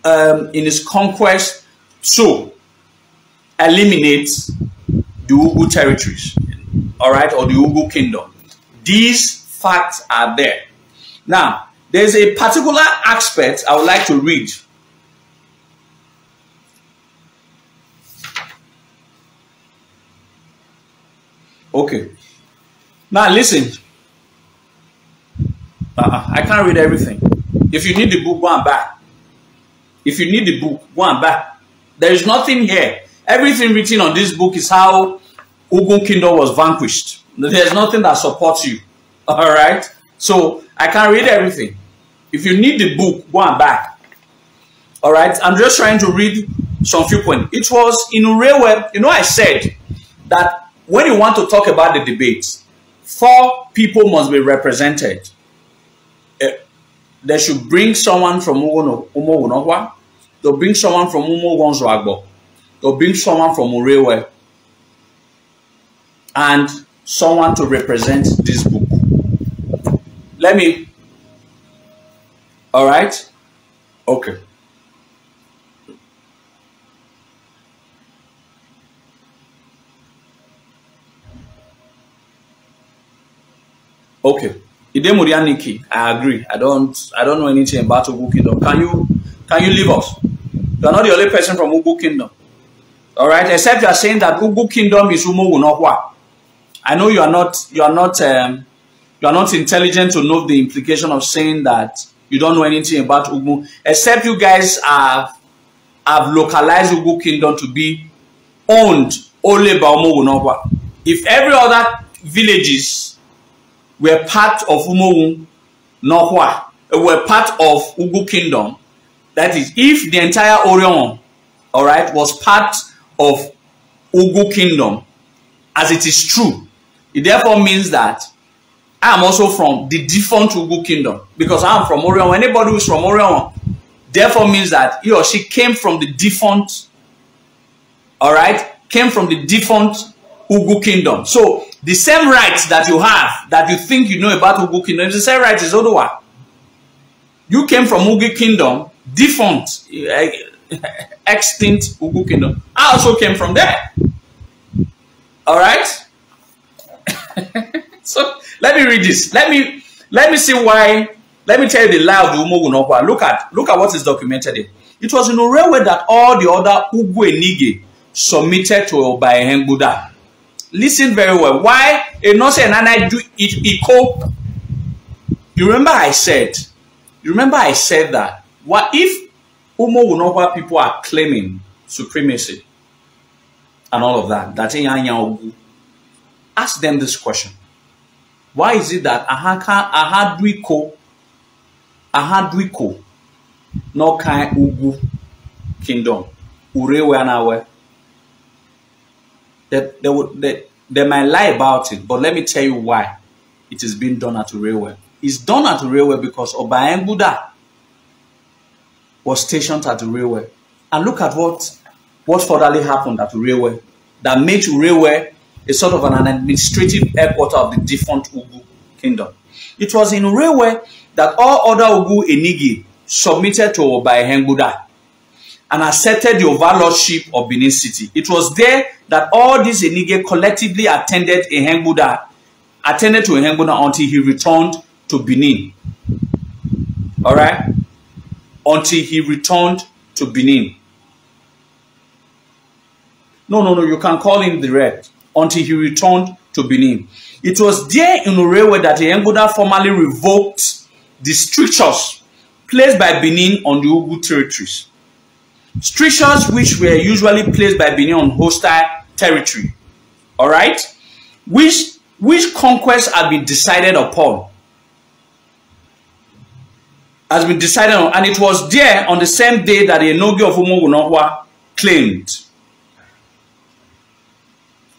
in his conquest to eliminate the Ugu territories, all right, or the Ugu kingdom. These facts are there. Now, there's a particular aspect I would like to read. Okay. Now, listen. I can't read everything. If you need the book, go and buy. If you need the book, go and buy. There is nothing here. Everything written on this book is how Ugu kingdom was vanquished. There's nothing that supports you. All right? So, I can't read everything. If you need the book, go and buy. All right? I'm just trying to read some few points. It was in Urewe, you know, I said that when you want to talk about the debates, 4 people must be represented. They should bring someone from Umo. They'll bring someone from Umo Gonzoagbo. They'll bring someone from Urewe. And someone to represent this book. Let me. All right? Okay. Okay. Idemurianiki, I agree. I don't know anything about Ugu Kingdom. Can you leave us? You are not the only person from Ugu Kingdom. All right, except you are saying that Ugu Kingdom is Umo Wunokwa. I know you are not intelligent to know the implication of saying that you don't know anything about Ugu, except you guys have localized Ugu Kingdom to be owned only by Umo Wunokwa. If every other villages were part of Umowu Nokwa, were part of Ugu Kingdom, that is, if the entire Orion, all right, was part of Ugu Kingdom, as it is true, it therefore means that I am also from the defunct Ugu Kingdom, because I am from Orion. Anybody who is from Orion, therefore means that he or she came from the defunct, all right, came from the defunct Ugu Kingdom. So the same rights that you have, that you think you know about Ugu Kingdom, the same rights is Odowa. You came from Ugu Kingdom, defunct, extinct Ugu Kingdom. I also came from there. All right. So let me read this. Let me see why. Let me tell you the lie of the Umogu Nokwa. Look at what is documented here. It was in Urewe that all the other Ugu Enige submitted to Obaehen Buddha. Listen very well. Why? You remember I said that what if Umo Wunokwa people are claiming supremacy and all of that? That in ask them this question. Why is it that Ahadwiko no kai Ugu kingdom Urewe anawe? They might lie about it, but let me tell you why it is being done at Urewe. It's done at Urewe because Obahen Buddha was stationed at Urewe. And look at what furtherly happened at Urewe that made Urewe a sort of an administrative headquarter of the defunct Ugu kingdom. It was in Urewe that all other Ugu Enigi submitted to Obahen Buddha and accepted the overlordship of Benin City. It was there that all these Enige collectively attended to Ehem Buddha until he returned to Benin. All right? Until he returned to Benin. No, you can call him direct. Until he returned to Benin. It was there in Urewe that Ehem Buddha formally revoked the strictures placed by Benin on the Ugu territories. Strictures which were usually placed by Benin on hostile territory. All right? Which conquest had been decided upon. Has been decided on, and it was there on the same day that the Enogi of Umo Wunokwa claimed.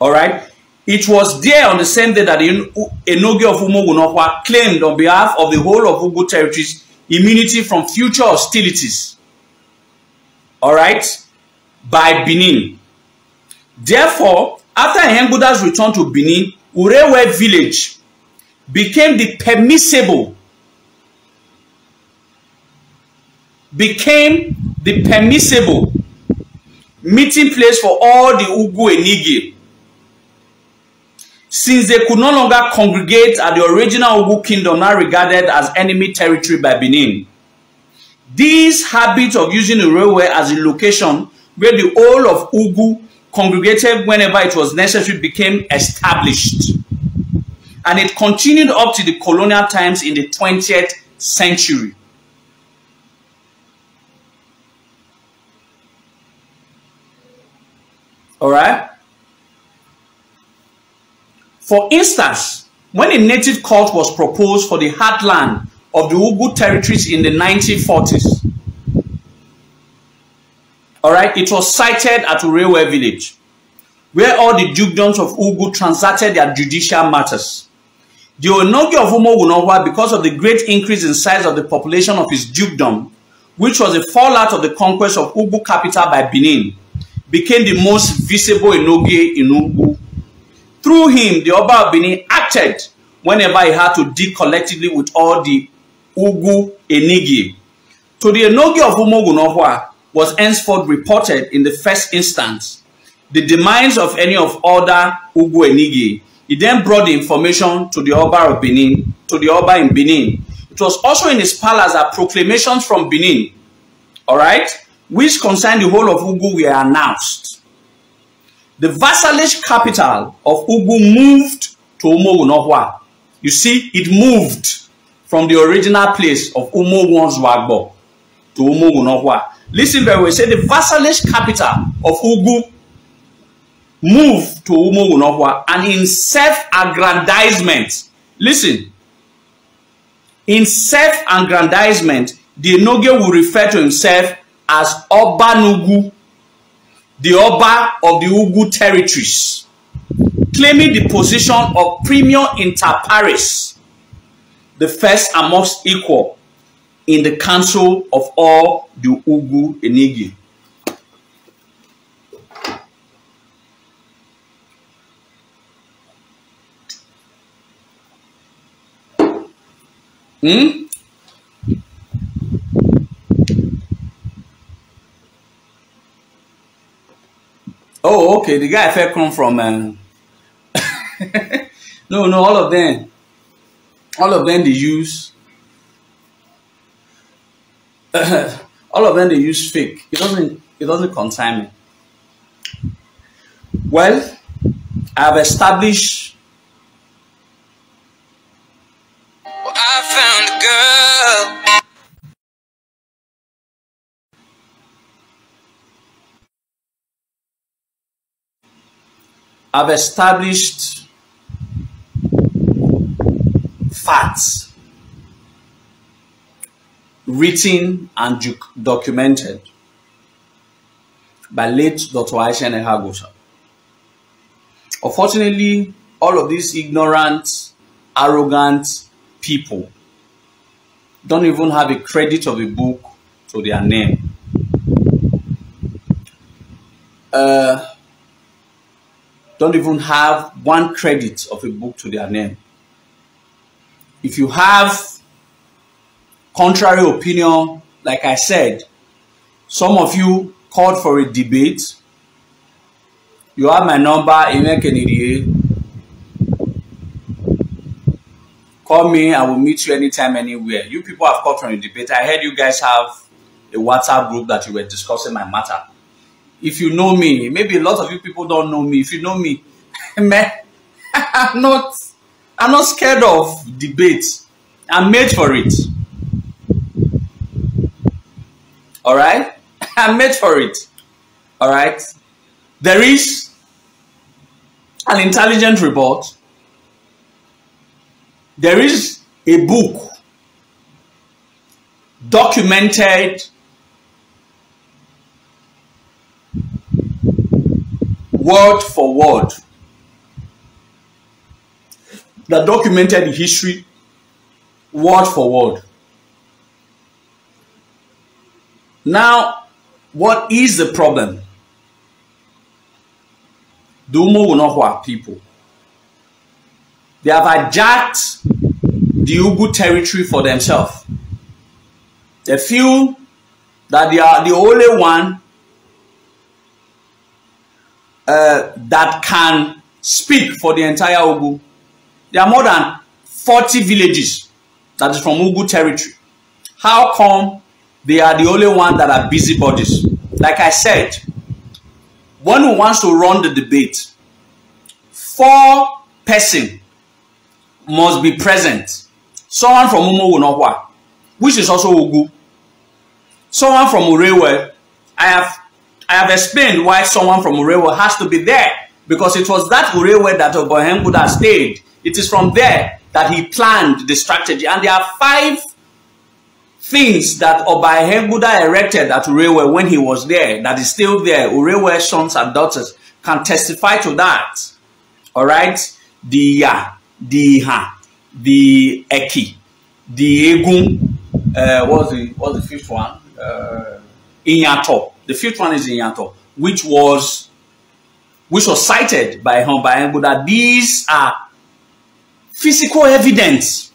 All right? It was there on the same day that the Enogi of Umo Wunokwa claimed on behalf of the whole of Ugu territories immunity from future hostilities. All right? By Benin. Therefore, after Ehem Buddha's return to Benin, Urewe village became the the permissible meeting place for all the Ugu Enigi, since they could no longer congregate at the original Ugu kingdom now regarded as enemy territory by Benin. This habit of using a railway as a location where the whole of Ugu congregated whenever it was necessary became established. And it continued up to the colonial times in the 20th century. Alright? For instance, when a native cult was proposed for the heartland of the Ugu territories in the 1940s, alright, it was sited at a railway village, where all the dukedoms of Ugu transacted their judicial matters. The Onogi of Umogunogwa, because of the great increase in size of the population of his dukedom, which was a fallout of the conquest of Ugu capital by Benin, became the most visible Enogi in Ugu. Through him, the Oba of Benin acted whenever he had to deal collectively with all the Ugu Enigi. To the Enogi of Umogunogwa was henceforth reported in the first instance the demise of any of other Ugu Enigi. He then brought the information to the Oba of Benin, to the Oba in Benin. It was also in his palace that proclamations from Benin, alright, which concerned the whole of Ugu were announced. The vassalage capital of Ugu moved to Umogunogwa. You see, it moved from the original place of Umogunogwa to Umogunogwa. Listen very well. Say the vassalage capital of Ugu moved to Umogunogwa, and in self-aggrandizement, listen, in self-aggrandizement, the Enoge will refer to himself as Oba Nugu, the Oba of the Ugu territories, claiming the position of Premier inter pares, the first amongst equal in the council of all the Ugu Enigi. Oh, okay. The guy fell come from no, all of them they use all of them they use fake. It doesn't concern me. Well, I've established. I found a girl. I've established facts, written and documented by late Dr. Aisha Nehagosa. Unfortunately, all of these ignorant, arrogant people don't even have a credit of a book to their name. Don't even have one credit of a book to their name. If you have contrary opinion, like I said, some of you called for a debate. You have my number, call me, I will meet you anytime, anywhere. You people have called for a debate. I heard you guys have a WhatsApp group that you were discussing my matter. If you know me, maybe a lot of you people don't know me. If you know me, man, I'm not scared of debates. I'm made for it. All right? I'm made for it. All right? There is an intelligent report. There is a book documented word for word that documented the history word for word. Now, what is the problem? The Umogunogwa people, they have hijacked the Ugu territory for themselves. They feel that they are the only one that can speak for the entire Ugu. There are more than 40 villages that is from Ugu territory. How come they are the only one that are busybodies? Like I said, one who wants to run the debate, 4 persons must be present. Someone from Umogunokwa, which is also Ugu. Someone from Urewe. I have explained why someone from Urewe has to be there, because it was that Urewe that Obohembuda stayed. It is from there that he planned the strategy. And there are 5 things that Obohembuda erected at Urewe when he was there that is still there. Urewe's sons and daughters can testify to that. All right? The Eki, the Egun, what's the 5th one? Inyato. The 5th one is Inyato, which was cited by Hembuda. These are physical evidence,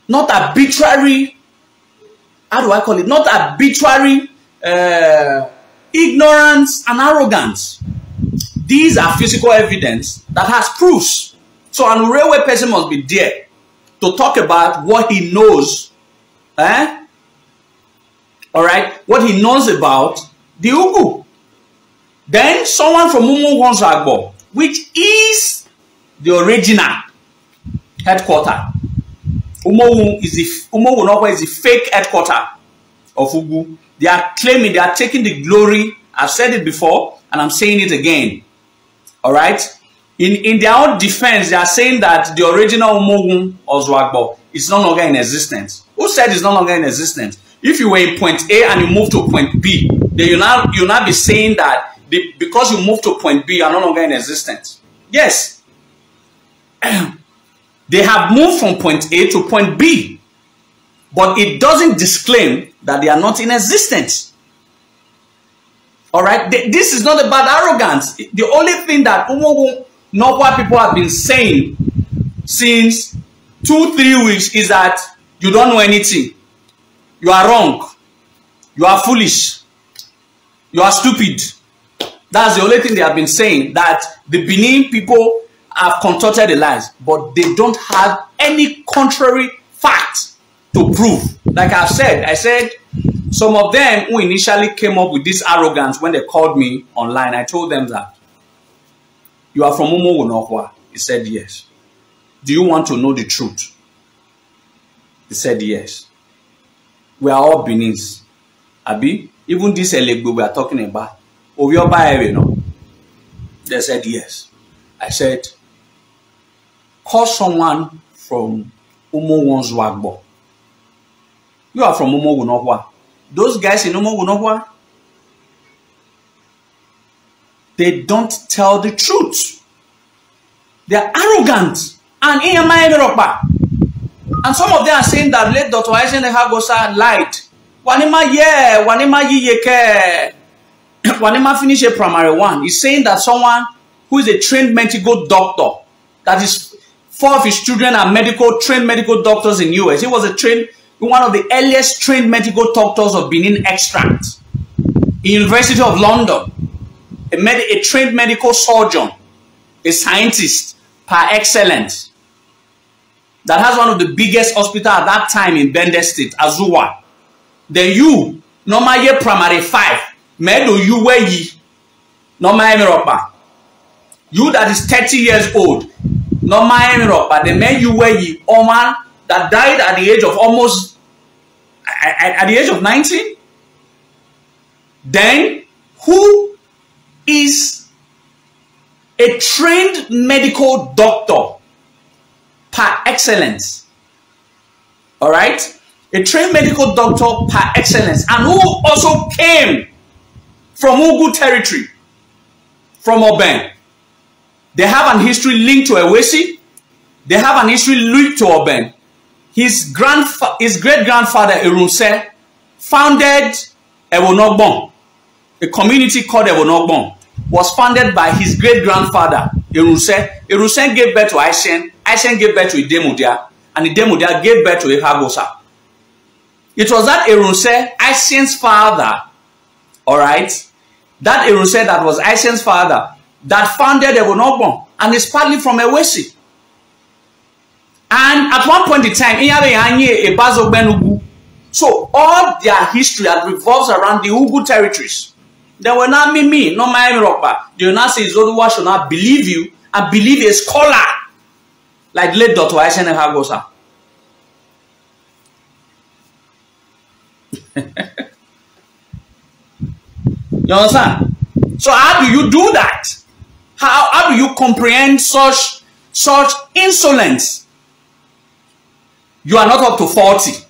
not arbitrary. How do I call it? Not arbitrary ignorance and arrogance. These are physical evidence that has proofs. So an Urewe person must be there to talk about what he knows. All right, what he knows about the Ugu. Then someone from Umu, which is the original headquarter. Umowu is the fake headquarter of Ugu. They are claiming, they are taking the glory. I've said it before, and I'm saying it again. All right. In their own defense, they are saying that the original Umowu Ozwagbo is no longer in existence. Who said it's no longer in existence? If you were in point A and you move to point B, then you now be saying that because you moved to point B, you are no longer in existence. Yes. They have moved from point A to point B, but it doesn't disclaim that they are not in existence. All right? This is not about arrogance. The only thing that Nokwa people have been saying since 2-3 weeks is that you don't know anything. You are wrong. You are foolish. You are stupid. That's the only thing they have been saying, that the Benin people have contorted the lies, but they don't have any contrary facts to prove. Like I said some of them who initially came up with this arrogance when they called me online, I told them that you are from Umogunokwa. He said yes. Do you want to know the truth? He said yes. We are all Benin's. Abi, even this Elegbo we are talking about, they said yes. I said, call someone from Umogunokwa. You are from Umogunokwa. Those guys in Umogunokwa, they don't tell the truth. They are arrogant. And some of them are saying that late Dr. Hagosa lied. Wanima finish a primary 1. He's saying that someone who is a trained medical doctor, that is 4 of his children are trained medical doctors in US. He was one of the earliest trained medical doctors of Benin extract. University of London. A trained medical surgeon. A scientist par excellence. That has one of the biggest hospitals at that time in Benin State, Azuwa. Then you, normal year primary 5, medo you where ye, normal Europa. You that is 30 years old, normal Europa, the man you where ye, Oman, that died at the age of at the age of 19. Then, who is a trained medical doctor par excellence? All right? A trained medical doctor par excellence, and who also came from Ugu territory, from Oben. They have an history linked to Ewesi. They have an history linked to Oben. His great-grandfather, Erunse, founded Ewonogbon. A community called Ewonogbon was founded by his great-grandfather, Erunse. Erunse gave birth to Aishen. Aishen gave birth to Idemudia. And Idemudia gave birth to Ehagosa. It was that Erunse, Isien's father, all right, that Erunse that was Isien's father that founded Ebonobon, and is partly from Ewesi. And at one point in time, so all their history revolves around the Ugu territories. They will not be me, not my Miropa. They will not say Zoduwa should not believe you and believe a scholar like late Dr. Aisha Hagosa. You understand? So how do you do that? How do you comprehend such insolence? You are not up to 40.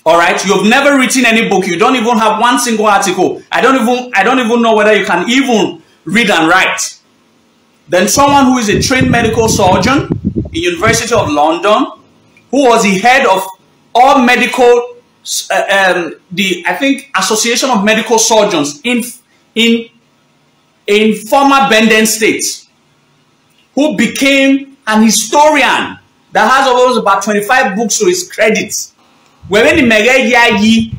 All right, you've never written any book. You don't even have one single article. I don't even know whether you can even read and write. Then someone who is a trained medical surgeon in University of London, who was the head of all medical, I think Association of Medical Surgeons in former Benin State, who became an historian that has almost about 25 books to his credit. When the mega yi,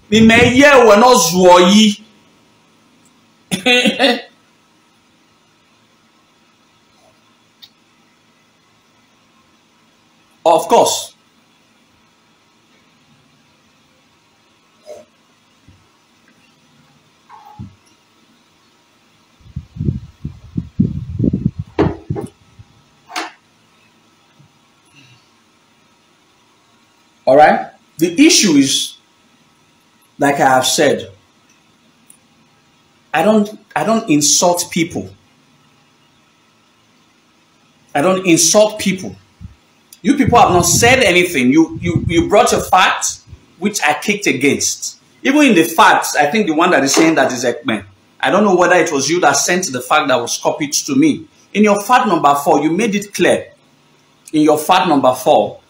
the mega were not zuoyi. Of course. All right. The issue is, like I have said, I don't insult people. I don't insult people. You people have not said anything. You brought a fact which I kicked against. Even in the facts, I think the one that is saying that is Ekmen. I don't know whether it was you that sent the fact that was copied to me. In your fact number 4, you made it clear. In your fact number 4,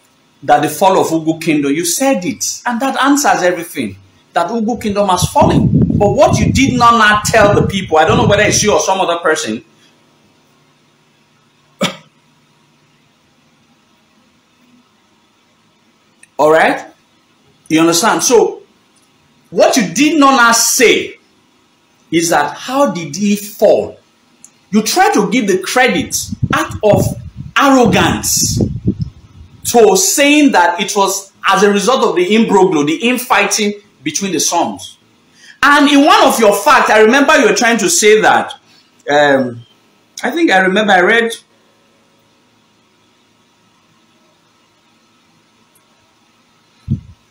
that the fall of Ugu Kingdom, you said it, and that answers everything. That Ugu Kingdom has fallen. But what you did not tell the people, I don't know whether it's you or some other person. All right? You understand? So, what you did not say is that how did he fall? You try to give the credit out of arrogance to saying that it was as a result of the imbroglio, the infighting between the sons. And in one of your facts, I remember you were trying to say that, I think I remember I read,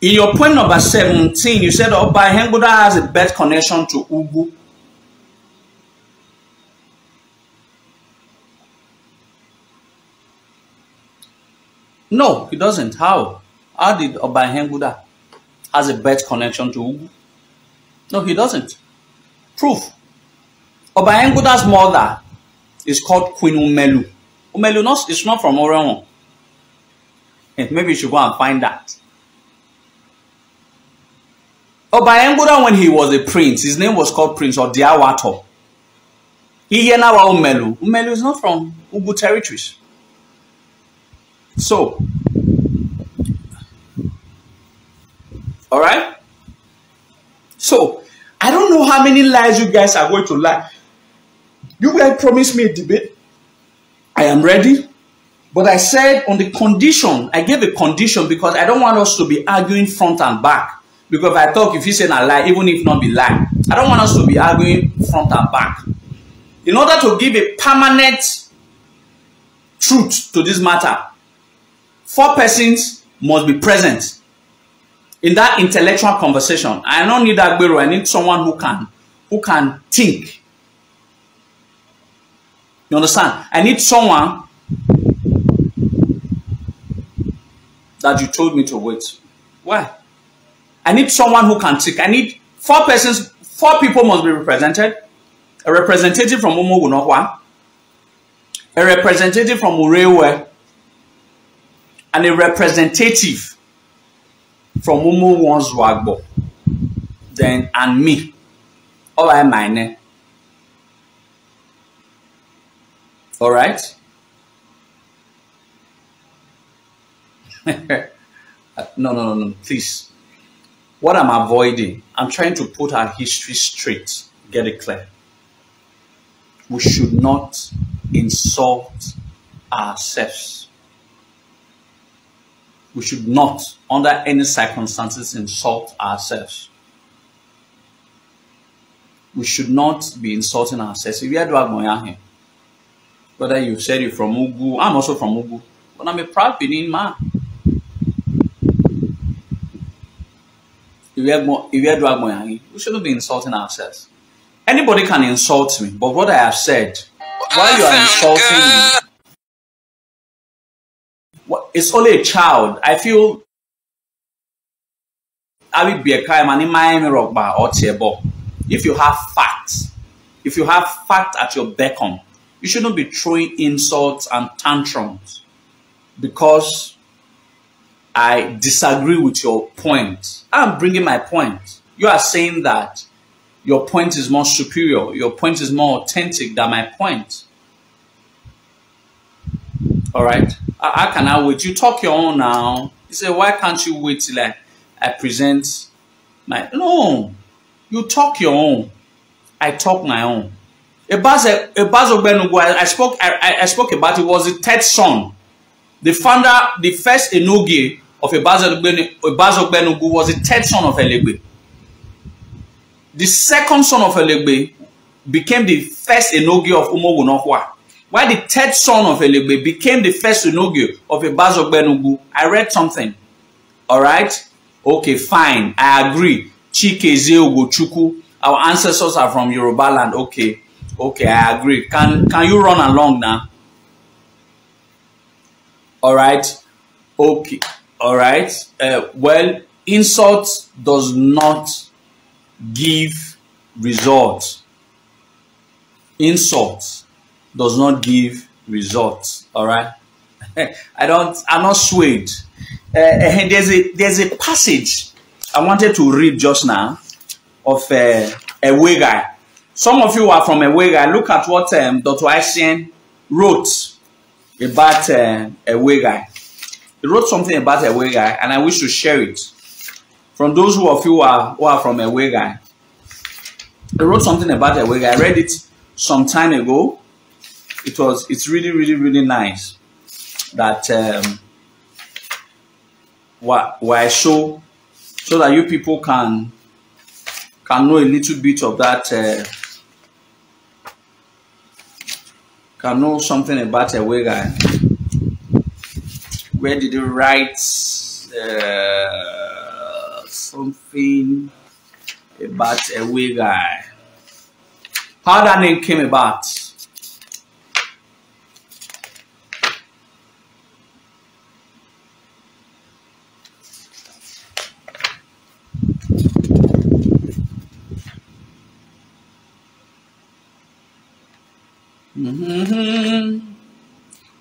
in your point number 17, you said Oba Henguda has a bad connection to Ugu. No, he doesn't. How? How did Oba Henguda has a bad connection to Ugu? No, he doesn't. Proof. Oba Henguda's mother is called Queen Umelu. Umelu is not from Oregon. Maybe you should go and find that. Oba Henguda, when he was a prince, his name was called Prince Odiawato. Iyenawa Umelu. Umelu is not from Ugu territories. So, all right. So, I don't know how many lies you guys are going to lie. You guys promised me a debate. I am ready. But I said on the condition, I gave a condition because I don't want us to be arguing front and back. Because if I talk, if you say a lie, even if not be lie, I don't want us to be arguing front and back. In order to give a permanent truth to this matter, 4 persons must be present in that intellectual conversation. I don't need that guru. I need someone who can think. You understand? I need someone that you told me to wait. Why? I need someone who can think. I need 4 persons, 4 people must be represented. A representative from Umu Gunokwa, a representative from Urewe, and a representative from Umu Wanzwagbo. Then, and me. All right, mine. All right? No, please. What I'm avoiding, I'm trying to put our history straight, get it clear. We should not insult ourselves. We should not, under any circumstances, insult ourselves. We should not be insulting ourselves. If you are whether you said you're from Ugu, I'm also from Ugu, but I'm a proud Benin man. If we shouldn't be insulting ourselves. Anybody can insult me, but what I have said, while you are insulting me, it's only a child. I feel if you have facts, at your beckon, you shouldn't be throwing insults and tantrums because I disagree with your point. I'm bringing my point. You are saying that your point is more superior. Your point is more authentic than my point. All right. How can I wait? You talk your own now. You say, why can't you wait till I present my... No. You talk your own. I talk my own. I spoke about it. Was the third son. The founder, the first Enoge of Ebazogbenugu was the third son of Elegbe. The second son of Elegbe became the first Enoge of Umogunokwa. While the third son of Elegbe became the first Enoge of Ebazogbenugu. I read something. Alright? Okay, fine. I agree. Chikeze Ogochukwu. Our ancestors are from Yoruba land. Okay. Okay, I agree. Can you run along now? Alright? Okay. Alright. Well, insult does not give results. Insult does not give results. Alright? I'm not swayed. There's a passage I wanted to read just now of a way guy. Some of you are from a way guy. Look at what Dr. Aisien wrote about a way guy. He wrote something about a way guy, and I wish to share it. From those who of you who are from a way guy. He wrote something about a way guy. I read it some time ago. It's really nice that what I show so that you people can know a little bit of that, can know something about a way guy. Where did he write something about a way guy? How that name came about?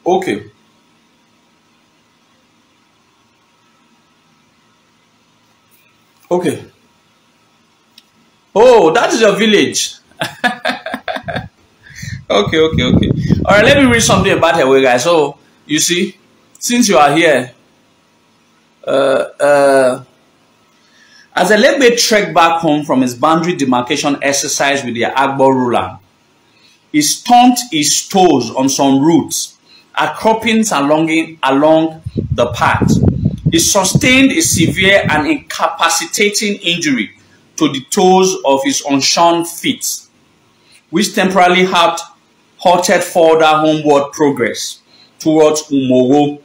Okay. Okay. Oh, that is your village. Okay. All right, let me read something about her way, guys. So, you see, since you are here, as Elegbe trekked back home from his boundary demarcation exercise with the Agbo ruler, he stomped his toes on some roots, outcroppings along the path. He sustained a severe and incapacitating injury to the toes of his unshorn feet, which temporarily halted further homeward progress towards Umogo.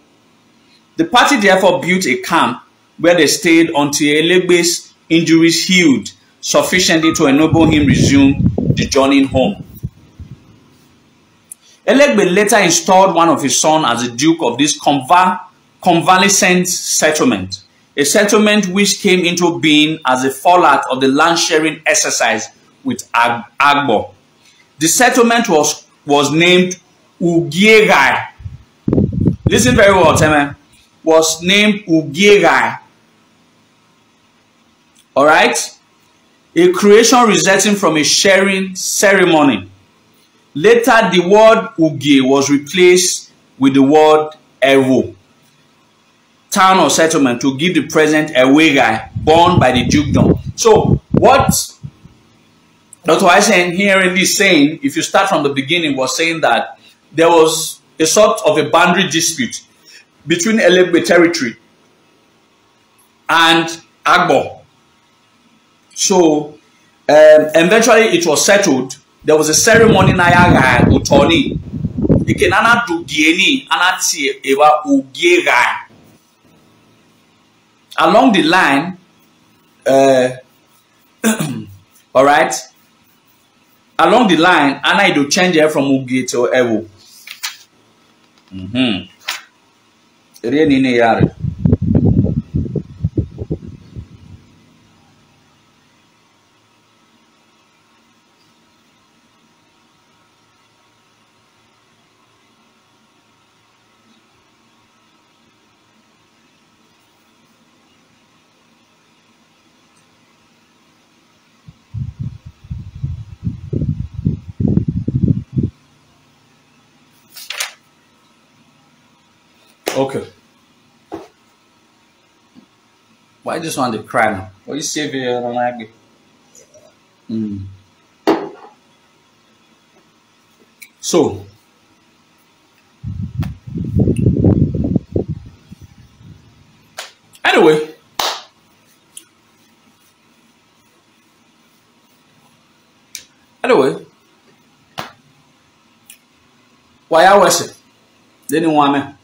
The party therefore built a camp where they stayed until Elegbe's injuries healed sufficiently to enable him resume the journey home. Elegbe later installed one of his sons as the Duke of this convalescent settlement, a settlement which came into being as a fallout of the land-sharing exercise with Agbo. The settlement was named Ugiegai. Listen very well, Temen. Was named Ugiegai. Alright? A creation resulting from a sharing ceremony. Later, the word Uge was replaced with the word Evo. town or settlement to give the present away guy born by the dukedom. So what Dr. Eisen here in this saying, if you start from the beginning, was saying that there was a sort of a boundary dispute between Elegbe territory and Agbo. So eventually it was settled. There was a ceremony na yaga utoni. Ikenana do gieni anati ewa ugiega. Along the line, all right. Along the line, Anna do change her from Ugi to Ewo. Okay. Why this one they cry now? What you say here on like So anyway, why I was it? Didn't want me.